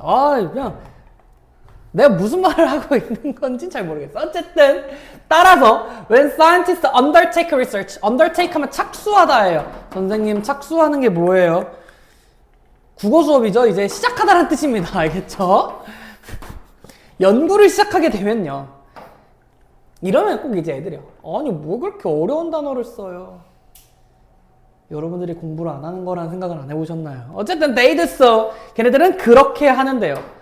Speaker 1: 그냥, 내가 무슨 말을 하고 있는 건지 잘 모르겠어. 어쨌든 따라서 when scientists undertake research, undertake 하면 착수하다예요. 선생님 착수하는 게 뭐예요? 국어 수업이죠. 이제 시작하다라는 뜻입니다. 알겠죠? 연구를 시작하게 되면요. 이러면 꼭 이제 애들이요. 아니 뭐 그렇게 어려운 단어를 써요. 여러분들이 공부를 안 하는 거라는 생각을 안 해보셨나요? 어쨌든 they do so. 걔네들은 그렇게 하는데요.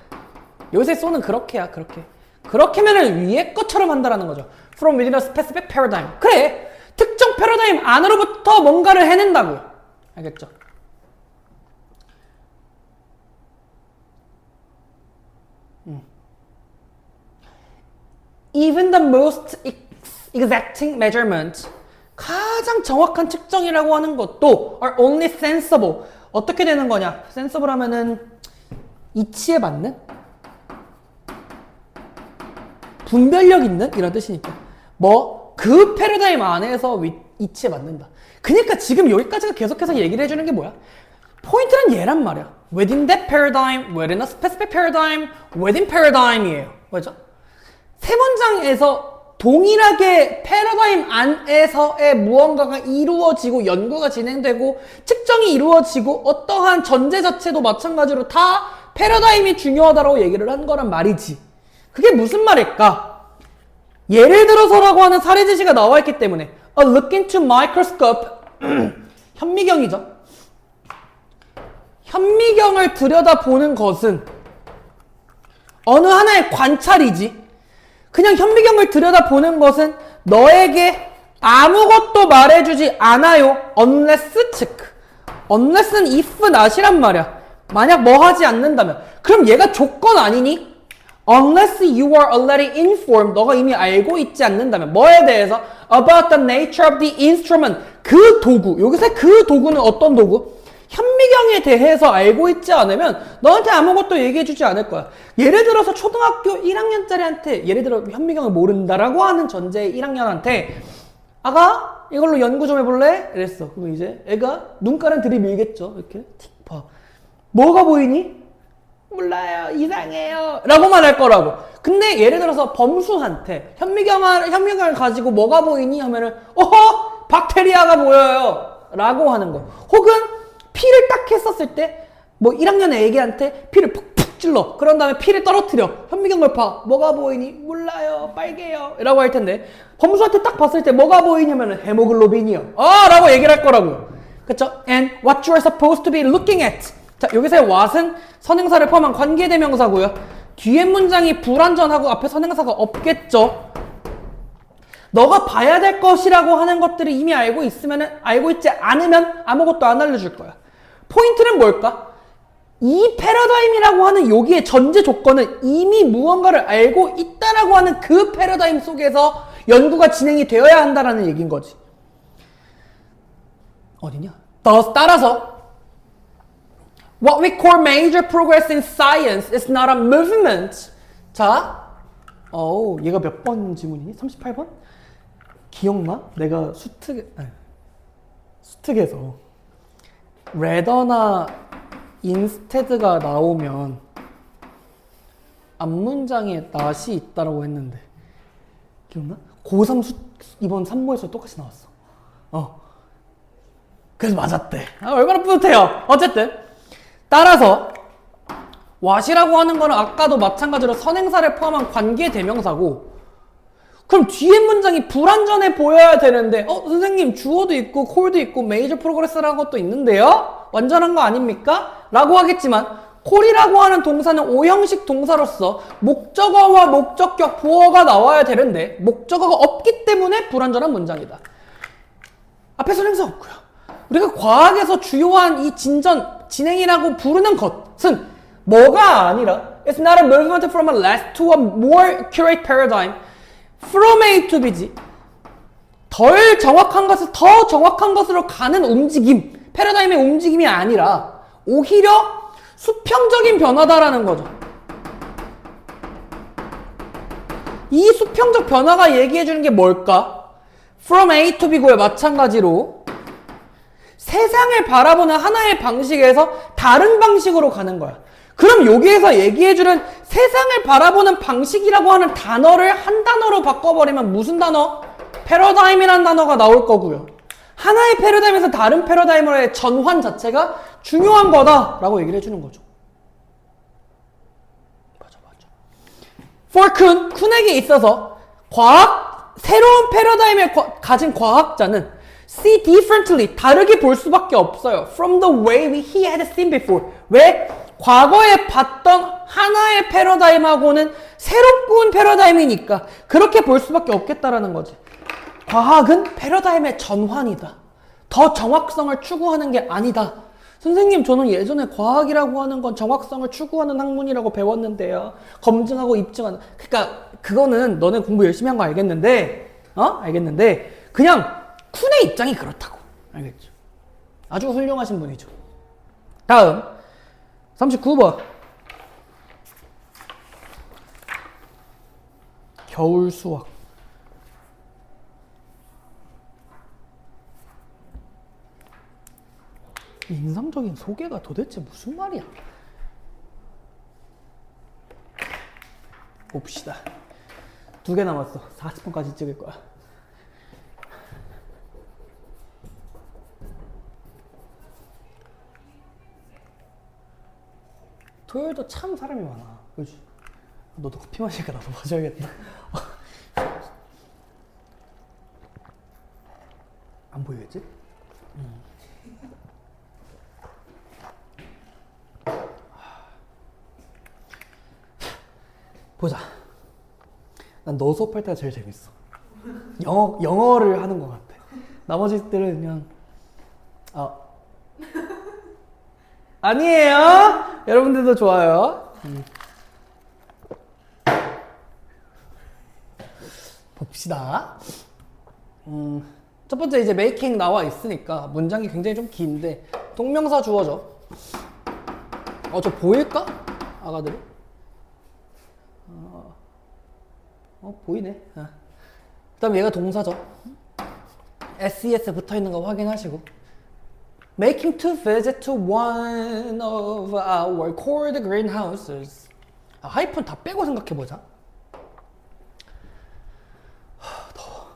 Speaker 1: 요새 쏘는 그렇게야, 그렇게. 그렇게면은 위에 것처럼 한다라는 거죠. From within a specific paradigm. 그래! 특정 패러다임 안으로부터 뭔가를 해낸다고요. 알겠죠? Even the most exacting measurement, 가장 정확한 측정이라고 하는 것도 are only sensible. 어떻게 되는 거냐? sensible 하면은 이치에 맞는? 분별력 있는? 이런 뜻이니까. 그 패러다임 안에서 이치에 맞는다. 그러니까 지금 여기까지가 계속해서 얘기를 해주는 게 뭐야? 포인트는 얘란 말이야. Within that paradigm, within a specific paradigm, within paradigm이에요. 뭐죠? 세 문장에서 동일하게 패러다임 안에서의 무언가가 이루어지고 연구가 진행되고 측정이 이루어지고 어떠한 전제 자체도 마찬가지로 다 패러다임이 중요하다고 얘기를 한 거란 말이지. 그게 무슨 말일까? 예를 들어서라고 하는 사례 제시가 나와 있기 때문에 a look into microscope 현미경이죠. 현미경을 들여다보는 것은 어느 하나의 관찰이지. 그냥 현미경을 들여다보는 것은 너에게 아무것도 말해주지 않아요. unless check. unless는 if not이란 말이야. 만약 뭐 하지 않는다면. 그럼 얘가 조건 아니니? unless you are already informed. 너가 이미 알고 있지 않는다면. 뭐에 대해서? about the nature of the instrument. 그 도구. 여기서 그 도구는 어떤 도구? 현미경에 대해서 알고 있지 않으면 너한테 아무것도 얘기해주지 않을 거야. 예를 들어서 초등학교 1학년짜리한테 예를 들어 현미경을 모른다라고 하는 전제의 1학년한테 아가 이걸로 연구 좀 해볼래? 이랬어. 그럼 이제 애가 눈가를 들이밀겠죠. 이렇게 틱 봐. 뭐가 보이니? 몰라요. 이상해요. 라고만 할 거라고. 근데 예를 들어서 범수한테 현미경을 가지고 뭐가 보이니? 하면은 어허! 박테리아가 보여요. 라고 하는 거. 혹은 피를 딱 했었을 때 뭐 1학년 애기한테 피를 푹푹 찔러. 그런 다음에 피를 떨어뜨려. 현미경을 봐. 뭐가 보이니? 몰라요. 빨개요. 라고 할 텐데 범수한테 딱 봤을 때 뭐가 보이냐면 헤모글로빈이요. 라고 얘기를 할 거라고요. 그쵸? And what you are supposed to be looking at. 자, 여기서의 what은 선행사를 포함한 관계대명사고요. 뒤에 문장이 불완전하고 앞에 선행사가 없겠죠. 너가 봐야 될 것이라고 하는 것들을 이미 알고 있지 않으면 아무것도 안 알려줄 거야. 포인트는 뭘까? 이 패러다임이라고 하는 여기의 전제 조건은 이미 무언가를 알고 있다라고 하는 그 패러다임 속에서 연구가 진행이 되어야 한다라는 얘기인 거지. 어디냐? 따라서 what we call major progress in science is not a movement. 자, 얘가 몇 번 지문이니? 38번? 기억나? 내가 수특에서 rather나 instead가 나오면 앞문장에 not이 있다라고 했는데 기억나? 고3 이번 3모에서 똑같이 나왔어. 그래서 맞았대. 얼마나 뿌듯해요. 어쨌든 따라서 what이라고 하는 거는 아까도 마찬가지로 선행사를 포함한 관계대명사고 그럼 뒤에 문장이 불완전해 보여야 되는데 선생님 주어도 있고 콜도 있고 메이저 프로그레스라는 것도 있는데요? 완전한 거 아닙니까? 라고 하겠지만 콜이라고 하는 동사는 오형식 동사로서 목적어와 목적격 보어가 나와야 되는데 목적어가 없기 때문에 불완전한 문장이다. 앞에 선행사 없고요. 우리가 과학에서 주요한 이 진행이라고 부르는 것은 뭐가 아니라 It's not a movement from a less to a more accurate paradigm. From A to B지. 덜 정확한 것을 더 정확한 것으로 가는 움직임, 패러다임의 움직임이 아니라 오히려 수평적인 변화다라는 거죠. 이 수평적 변화가 얘기해주는 게 뭘까? From A to B고요. 마찬가지로 세상을 바라보는 하나의 방식에서 다른 방식으로 가는 거야. 그럼 여기에서 얘기해주는 세상을 바라보는 방식이라고 하는 단어를 한 단어로 바꿔버리면 무슨 단어? 패러다임이라는 단어가 나올 거고요. 하나의 패러다임에서 다른 패러다임으로의 전환 자체가 중요한 거다라고 얘기를 해주는 거죠. 맞아. For 쿤에게 있어서 새로운 패러다임을 가진 과학자는 see differently, 다르게 볼 수밖에 없어요. From the way he had seen before. 왜? 과거에 봤던 하나의 패러다임하고는 새롭군 패러다임이니까 그렇게 볼 수밖에 없겠다라는 거지. 과학은 패러다임의 전환이다. 더 정확성을 추구하는 게 아니다. 선생님 저는 예전에 과학이라고 하는 건 정확성을 추구하는 학문이라고 배웠는데요. 검증하고 입증하는. 그러니까 그거는 너네 공부 열심히 한 거 알겠는데 알겠는데 그냥 쿤의 입장이 그렇다고. 알겠죠? 아주 훌륭하신 분이죠. 다음 39번 겨울 수학. 인상적인 소개가 도대체 무슨 말이야? 봅시다. 2개 남았어. 40분까지 찍을 거야. 토요일도 참 사람이 많아. 그렇지? 너도 커피 마실까? 나도 마셔야겠다. 보이겠지? 보자. 난 너 수업할 때가 제일 재밌어. 영어를 하는 것 같아. 나머지들은 그냥 아니에요. 여러분들도 좋아요. 봅시다. 첫 번째 이제 making 나와 있으니까 문장이 굉장히 좀 긴데 동명사 주어져. 저 보일까? 아가들이? 보이네. 그 다음에 얘가 동사죠. SES 붙어있는 거 확인하시고 Making to visit to one of our cored greenhouses. 하이픈 다 빼고 생각해보자. 더워.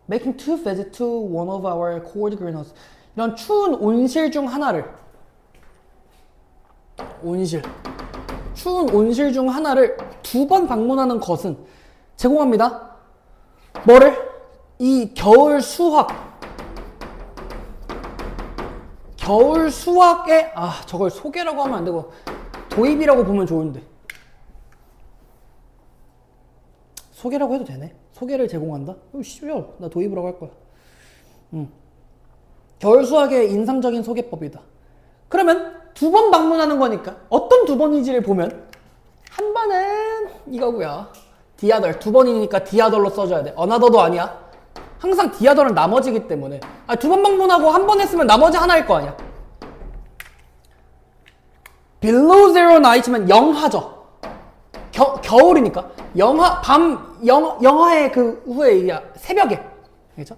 Speaker 1: Making to visit to one of our cored greenhouses. 이런 추운 온실 중 하나를 추운 온실 중 하나를 2번 방문하는 것은 제공합니다. 뭐를? 이 겨울 수확의 저걸 소개라고 하면 안 되고 도입이라고 보면 좋은데 소개라고 해도 되네. 소개를 제공한다? 쉬워. 나 도입이라고 할 거야. 겨울 수확의 인상적인 소개법이다. 그러면 2번 방문하는 거니까 어떤 2번인지를 보면 한 번은 이거고요. the other 2번이니까 the other로 써줘야 돼. another도 아니야. 항상 the other는 나머지기 때문에 2번 방문하고 한 번 했으면 나머지 하나일 거 아니야. below zero night면 영하죠. 겨울이니까 영하의 그 후에 새벽에 알겠죠?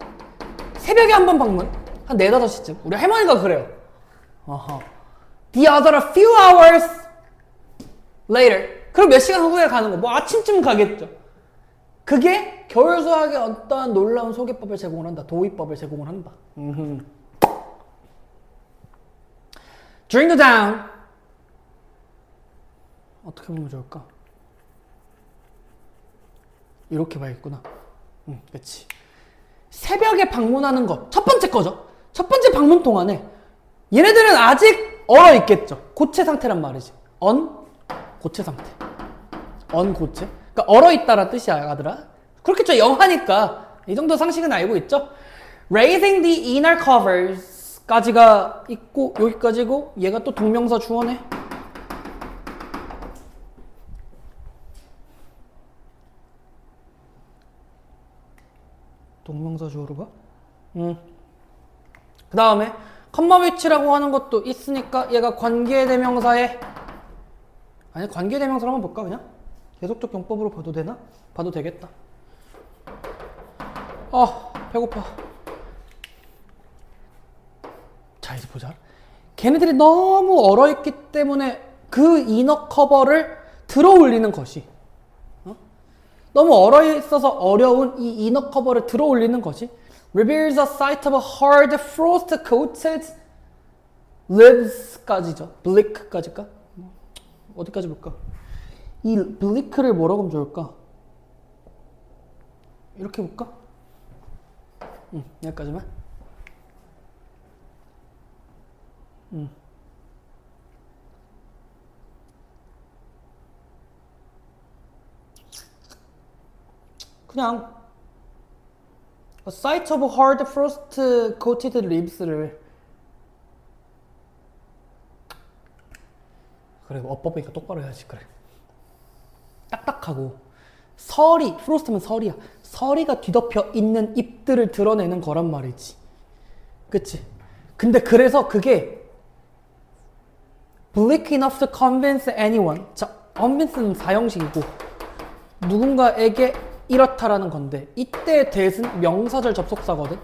Speaker 1: 새벽에 한 번 방문 한 4, 5시쯤 우리 할머니가 그래요. The other a few hours later. 그럼 몇 시간 후에 가는 거. 뭐 아침쯤 가겠죠. 그게 겨울 수학의 어떠한 놀라운 소개법을 제공을 한다. 도입법을 제공을 한다. During the down. 어떻게 보면 좋을까? 이렇게 봐야겠구나. 그치. 새벽에 방문하는 것. 첫 번째 거죠. 첫 번째 방문 동안에 얘네들은 아직 얼어 있겠죠. 고체 상태란 말이지. 고체 상태. 고체. 그러니까 얼어 있다란 뜻이야, 아가들아. 그렇겠죠. 영하니까. 이 정도 상식은 알고 있죠. Raising the inner covers 까지가 있고 여기까지고 얘가 또 동명사 주어네. 동명사 주어로 봐. 그 다음에 컴마 위치라고 하는 것도 있으니까 얘가 관계대명사에 관계대명사로 한번 볼까 그냥? 계속적 용법으로 봐도 되나? 봐도 되겠다. 배고파. 자 이제 보자. 걔네들이 너무 얼어있기 때문에 그 이너 커버를 들어 올리는 것이 너무 얼어있어서 어려운 이 이너 커버를 들어 올리는 것이 reveals a sight of a hard frost coated lives까지죠. bleak까지일까? 어디까지 볼까? 이 bleak를 뭐라고 하면 좋을까? 이렇게 볼까? 여기까지만. 그냥 A sight of hard frost coated leaves를 그래 어법이니까 똑바로 해야지. 그래 딱딱하고 서리 프로스트면 서리야. 서리가 뒤덮여 있는 잎들을 드러내는 거란 말이지. 그치? 근데 그래서 그게 bleak enough to convince anyone. 자, convince는 사형식이고 누군가에게 이렇다라는 건데 이때의 that은 명사절 접속사거든.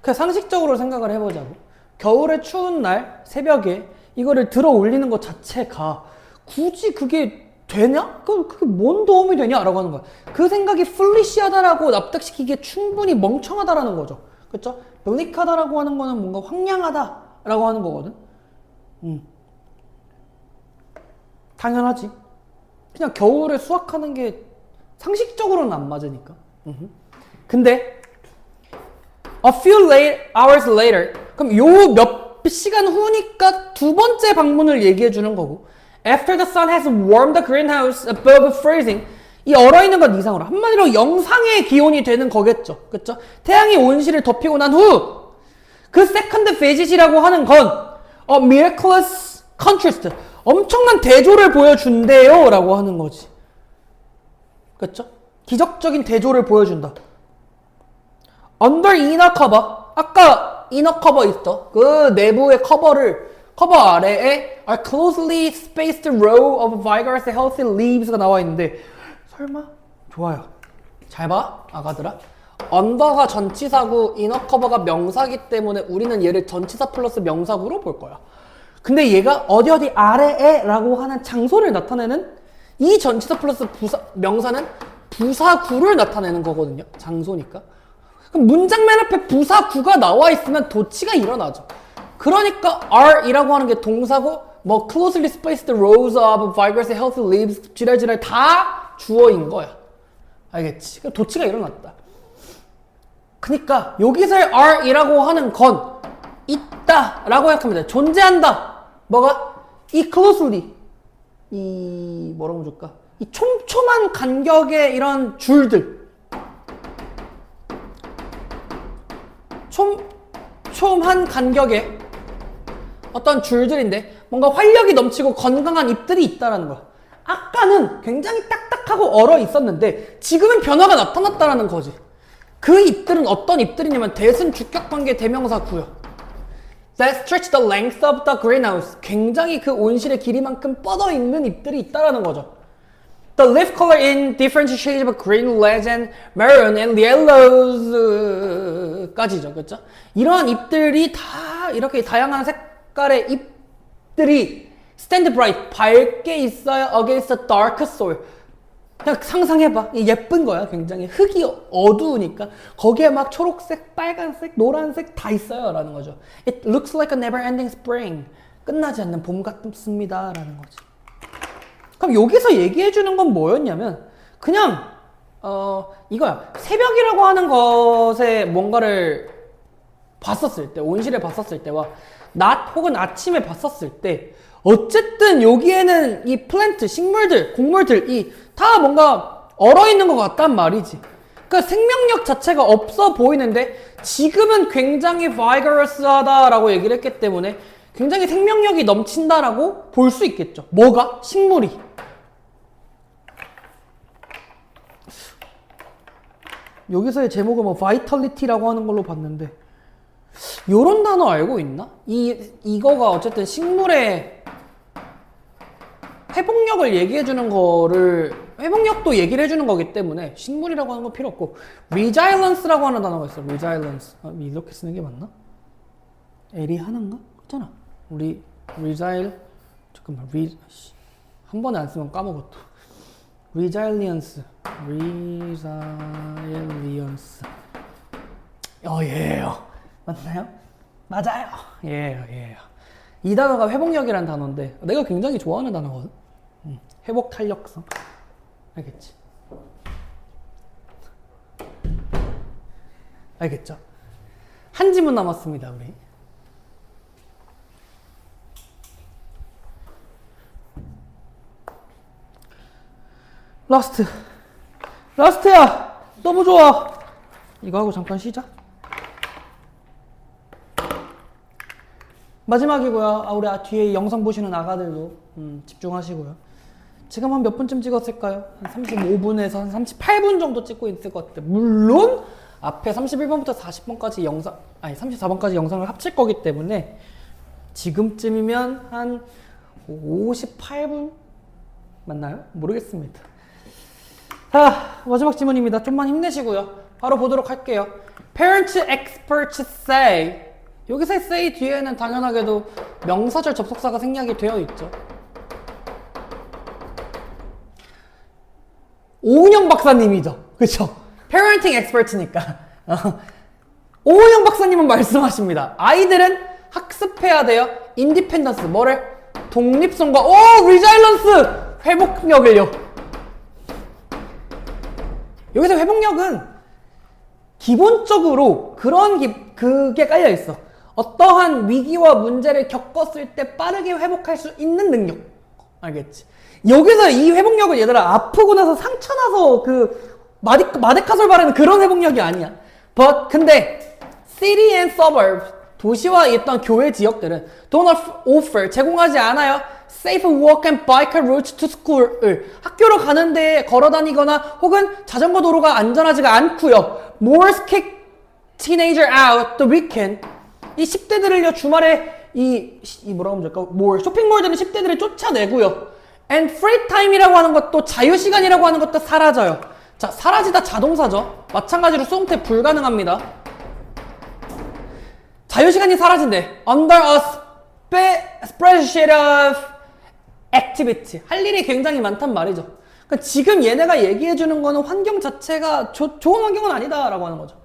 Speaker 1: 그 상식적으로 생각을 해보자고. 겨울의 추운 날 새벽에 이거를 들어 올리는 것 자체가 굳이 그게 되냐? 그게 뭔 도움이 되냐? 라고 하는 거야. 그 생각이 플리시하다라고 납득시키기에 충분히 멍청하다라는 거죠. 그쵸? 블릭하다라고 하는 거는 뭔가 황량하다라고 하는 거거든. 당연하지. 그냥 겨울에 수확하는 게 상식적으로는 안 맞으니까. 근데 a few hours later 그럼 요 몇 시간 후니까 두 번째 방문을 얘기해 주는 거고 after the sun has warmed the greenhouse above freezing 이 얼어있는 건 이상으로 한마디로 영상의 기온이 되는 거겠죠. 그쵸? 태양이 온실을 덮이고 난 후 그 second visit이라고 하는 건 a miraculous contrast 엄청난 대조를 보여준대요 라고 하는 거지. 그쵸? 기적적인 대조를 보여준다. under inner cover 아까 inner cover 있어. 그 내부의 커버 아래에 are closely spaced row of vigorous healthy leaves가 나와 있는데 설마? 좋아요. 잘 봐, 아가들아. 언더가 전치사고 이너 커버가 명사기 때문에 우리는 얘를 전치사 플러스 명사구로 볼 거야. 근데 얘가 어디 아래에 라고 하는 장소를 나타내는 이 전치사 플러스 명사는 부사구를 나타내는 거거든요. 장소니까. 그럼 문장 맨 앞에 부사구가 나와 있으면 도치가 일어나죠. 그러니까 are이라고 하는 게 동사고 뭐 closely spaced rows of vigorous healthy leaves 지랄지랄 다 주어인 거야. 알겠지? 그럼 도치가 일어났다. 그러니까 여기서의 are이라고 하는 건 있다 라고 생각합니다. 존재한다. 뭐가? 이 closely 이 뭐라고 줄까? 이 촘촘한 간격의 이런 줄들 촘촘한 간격의 어떤 줄들인데 뭔가 활력이 넘치고 건강한 잎들이 있다라는 거야. 아까는 굉장히 딱딱하고 얼어 있었는데 지금은 변화가 나타났다라는 거지. 그 잎들은 어떤 잎들이냐면 대승 주격관계 대명사 구요. That stretch the length of the greenhouse. 굉장히 그 온실의 길이만큼 뻗어 있는 잎들이 있다라는 거죠. The leaf color in different shades of green, red, and maroon, and yellows까지죠. 그렇죠? 이러한 잎들이 다 이렇게 다양한 색깔의 잎들이 stand bright, 밝게 있어요. against the dark soil. 그냥 상상해봐. 예쁜 거야. 굉장히 흙이 어두우니까 거기에 막 초록색, 빨간색, 노란색 다 있어요. 라는 거죠. It looks like a never-ending spring. 끝나지 않는 봄 같습니다. 라는 거지. 그럼 여기서 얘기해주는 건 뭐였냐면 그냥 이거야. 새벽이라고 하는 것에 뭔가를 봤었을 때, 온실을 봤었을 때와 낮 혹은 아침에 봤었을 때 어쨌든 여기에는 이 플랜트, 식물들, 곡물들 다 뭔가 얼어있는 것 같단 말이지. 그러니까 생명력 자체가 없어 보이는데 지금은 굉장히 vigorous하다라고 얘기를 했기 때문에 굉장히 생명력이 넘친다라고 볼 수 있겠죠. 뭐가? 식물이. 여기서의 제목은 뭐 vitality라고 하는 걸로 봤는데 요런 단어 알고 있나? 이거가 어쨌든 식물의 회복력을 얘기해주는 거를 회복력도 얘기를 해주는 거기 때문에 식물이라고 하는 건 필요 없고 resilience라고 하는 단어가 있어. resilience 이렇게 쓰는 게 맞나? L이 하나인가? 그렇잖아. 우리 잠깐만 한 번에 안 쓰면 까먹었다. resilience 예요. 맞나요? 맞아요. 예요. 이 단어가 회복력이라는 단어인데 내가 굉장히 좋아하는 단어거든. 회복 탄력성. 알겠지? 알겠죠? 한 지문 남았습니다, 우리. 라스트야! 너무 좋아! 이거 하고 잠깐 쉬자. 마지막이고요. 우리 뒤에 영상 보시는 아가들도 집중하시고요. 지금 한 몇 분쯤 찍었을까요? 한 35분에서 한 38분 정도 찍고 있을 것 같아요. 물론 앞에 31번부터 40번까지 34번까지 영상을 합칠 거기 때문에 지금쯤이면 한 58분 맞나요? 모르겠습니다. 자, 마지막 질문입니다. 좀만 힘내시고요. 바로 보도록 할게요. Parent experts say. 여기서 say 뒤에는 당연하게도 명사절 접속사가 생략이 되어 있죠. 오은영 박사님이죠. 그쵸? Parenting expert니까. 오은영 박사님은 말씀하십니다. 아이들은 학습해야 돼요. Independence, 뭐를? 독립성과 Resilience! 회복력을요. 여기서 회복력은 기본적으로 그게 깔려 있어. 어떠한 위기와 문제를 겪었을 때 빠르게 회복할 수 있는 능력. 알겠지? 여기서 이 회복력을 얘들아 아프고 나서 상처 나서 마데카솔 바르는 그런 회복력이 아니야. 근데 city and suburbs 도시와 있던 교외 지역들은 don't offer 제공하지 않아요. safe walk and bike routes to school을 학교로 가는데 걸어 다니거나 혹은 자전거 도로가 안전하지가 않고요. more kick teenager out the weekend 이 10대들을요 주말에 이 뭐라고 하면 될까? 쇼핑몰들은 10대들을 쫓아내고요. and free time이라고 하는 것도 자유시간이라고 하는 것도 사라져요. 자, 사라지다 자동사죠. 마찬가지로 수동태 불가능합니다. 자유시간이 사라진대. under a spreadsheet of activity. 할 일이 굉장히 많단 말이죠. 그러니까 지금 얘네가 얘기해주는 거는 환경 자체가 좋은 환경은 아니다 라고 하는 거죠.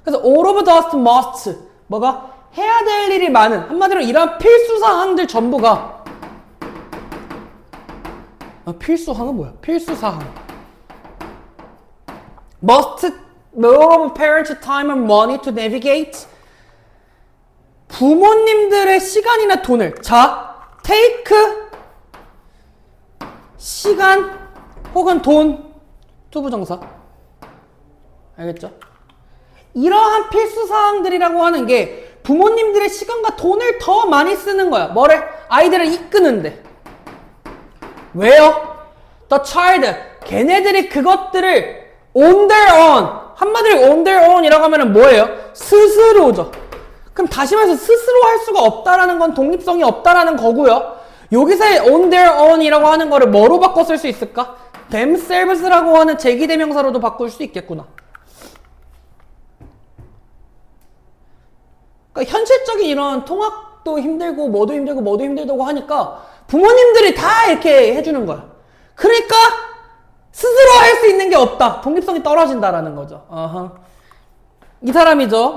Speaker 1: 그래서 all of us must 뭐가? 해야 될 일이 많은 한마디로 이런 필수사항들 전부가 필수사항은 뭐야? 필수사항 must more of parents' time and money to navigate 부모님들의 시간이나 돈을 take 시간 혹은 돈 투부정사 알겠죠? 이러한 필수사항들이라고 하는 게 부모님들의 시간과 돈을 더 많이 쓰는 거야. 뭐래? 아이들을 이끄는데. 왜요? The child. 걔네들이 그것들을 on their own. 한마디로 on their own 이라고 하면 뭐예요? 스스로죠. 그럼 다시 말해서 스스로 할 수가 없다라는 건 독립성이 없다라는 거고요. 여기서의 on their own 이라고 하는 거를 뭐로 바꿔 쓸 수 있을까? themselves라고 하는 제기대명사로도 바꿀 수 있겠구나. 그러니까 현실적인 이런 통학도 힘들고 뭐도 힘들다고 하니까 부모님들이 다 이렇게 해주는 거야. 그러니까 스스로 할 수 있는 게 없다. 독립성이 떨어진다라는 거죠. 이 사람이죠.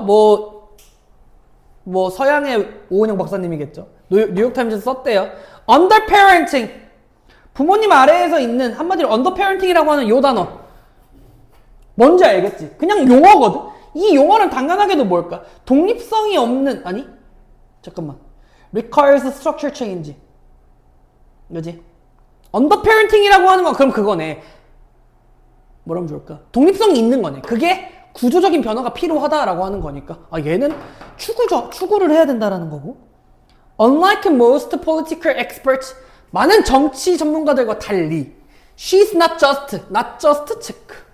Speaker 1: 뭐 서양의 오은영 박사님이겠죠. 뉴욕타임즈에서 썼대요. underparenting. 부모님 아래에서 있는 한마디로 underparenting이라고 하는 요 단어. 뭔지 알겠지? 그냥 용어거든. 이 용어는 당연하게도 뭘까? 독립성이 없는 requires structure change. 그지? underparenting이라고 하는 건 그럼 그거네. 뭐라면 좋을까? 독립성이 있는 거네. 그게 구조적인 변화가 필요하다라고 하는 거니까. 얘는 추구를 해야 된다라는 거고. Unlike most political experts, 많은 정치 전문가들과 달리, she's not just check.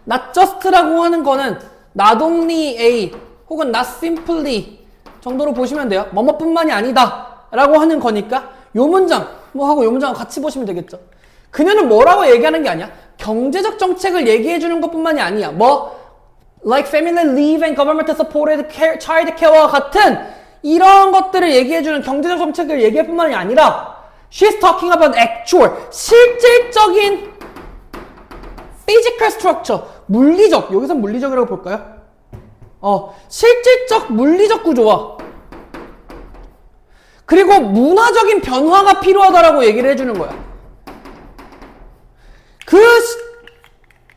Speaker 1: not just라고 하는 거는 not only a 혹은 not simply 정도로 보시면 돼요. 뭐뭐뿐만이 아니다 라고 하는 거니까 요 문장 요 문장 같이 보시면 되겠죠. 그녀는 뭐라고 얘기하는 게 아니야. 경제적 정책을 얘기해 주는 것뿐만이 아니야. like family leave and government supported child care와 같은 이런 것들을 얘기해 주는 경제적 정책을 얘기할 뿐만이 아니라 she's talking about actual 실질적인 physical structure, 물리적, 여기서 물리적이라고 볼까요? 실질적 물리적 구조와 그리고 문화적인 변화가 필요하다라고 얘기를 해주는 거야.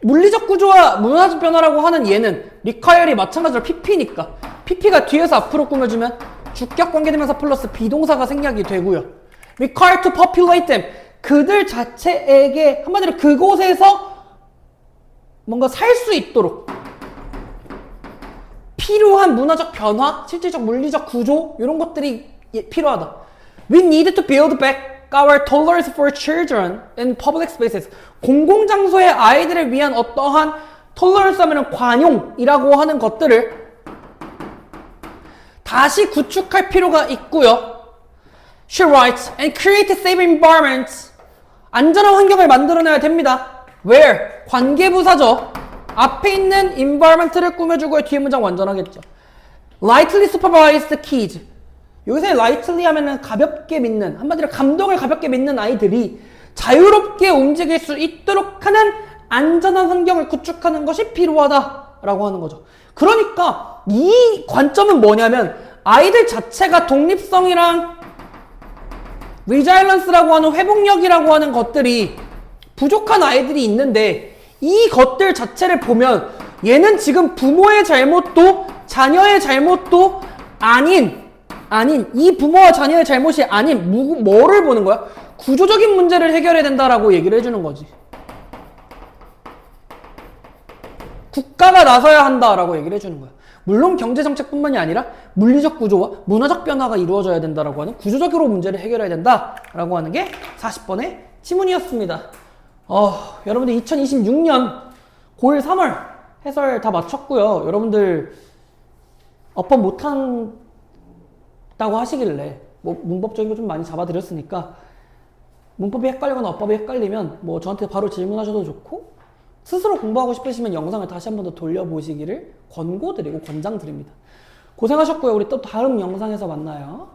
Speaker 1: 물리적 구조와 문화적 변화라고 하는 얘는 require이 마찬가지로 PP니까 PP가 뒤에서 앞으로 꾸며주면 주격 관계대명사 플러스 비동사가 생략이 되고요. require to populate them. 그들 자체에게 한마디로 그곳에서 뭔가 살 수 있도록 필요한 문화적 변화, 실질적 물리적 구조 이런 것들이 필요하다. We need to build back our tolerance for children in public spaces. 공공장소의 아이들을 위한 어떠한 tolerance 하면 관용이라고 하는 것들을 다시 구축할 필요가 있고요. She writes, and create safe environments. 안전한 환경을 만들어내야 됩니다. Where? 관계부사죠. 앞에 있는 environment를 꾸며주고 뒤에 문장 완전하겠죠. Lightly supervised kids. 여기서 lightly 하면은 가볍게 믿는, 한마디로 감동을 가볍게 믿는 아이들이 자유롭게 움직일 수 있도록 하는 안전한 환경을 구축하는 것이 필요하다라고 하는 거죠. 그러니까 이 관점은 뭐냐면 아이들 자체가 독립성이랑 resilience라고 하는 회복력이라고 하는 것들이 부족한 아이들이 있는데 이 것들 자체를 보면 얘는 지금 부모의 잘못도 자녀의 잘못도 아닌 이 부모와 자녀의 잘못이 아닌 뭐를 보는 거야? 구조적인 문제를 해결해야 된다라고 얘기를 해주는 거지. 국가가 나서야 한다라고 얘기를 해주는 거야. 물론 경제정책뿐만이 아니라 물리적 구조와 문화적 변화가 이루어져야 된다라고 하는 구조적으로 문제를 해결해야 된다라고 하는 게 40번의 지문이었습니다. 여러분들 2026년 고1 3월 해설 다 마쳤고요. 여러분들 어법 못한다고 하시길래 뭐 문법적인 거 좀 많이 잡아드렸으니까 문법이 헷갈리거나 어법이 헷갈리면 뭐 저한테 바로 질문하셔도 좋고 스스로 공부하고 싶으시면 영상을 다시 한 번 더 돌려보시기를 권고드리고 권장드립니다. 고생하셨고요. 우리 또 다음 영상에서 만나요.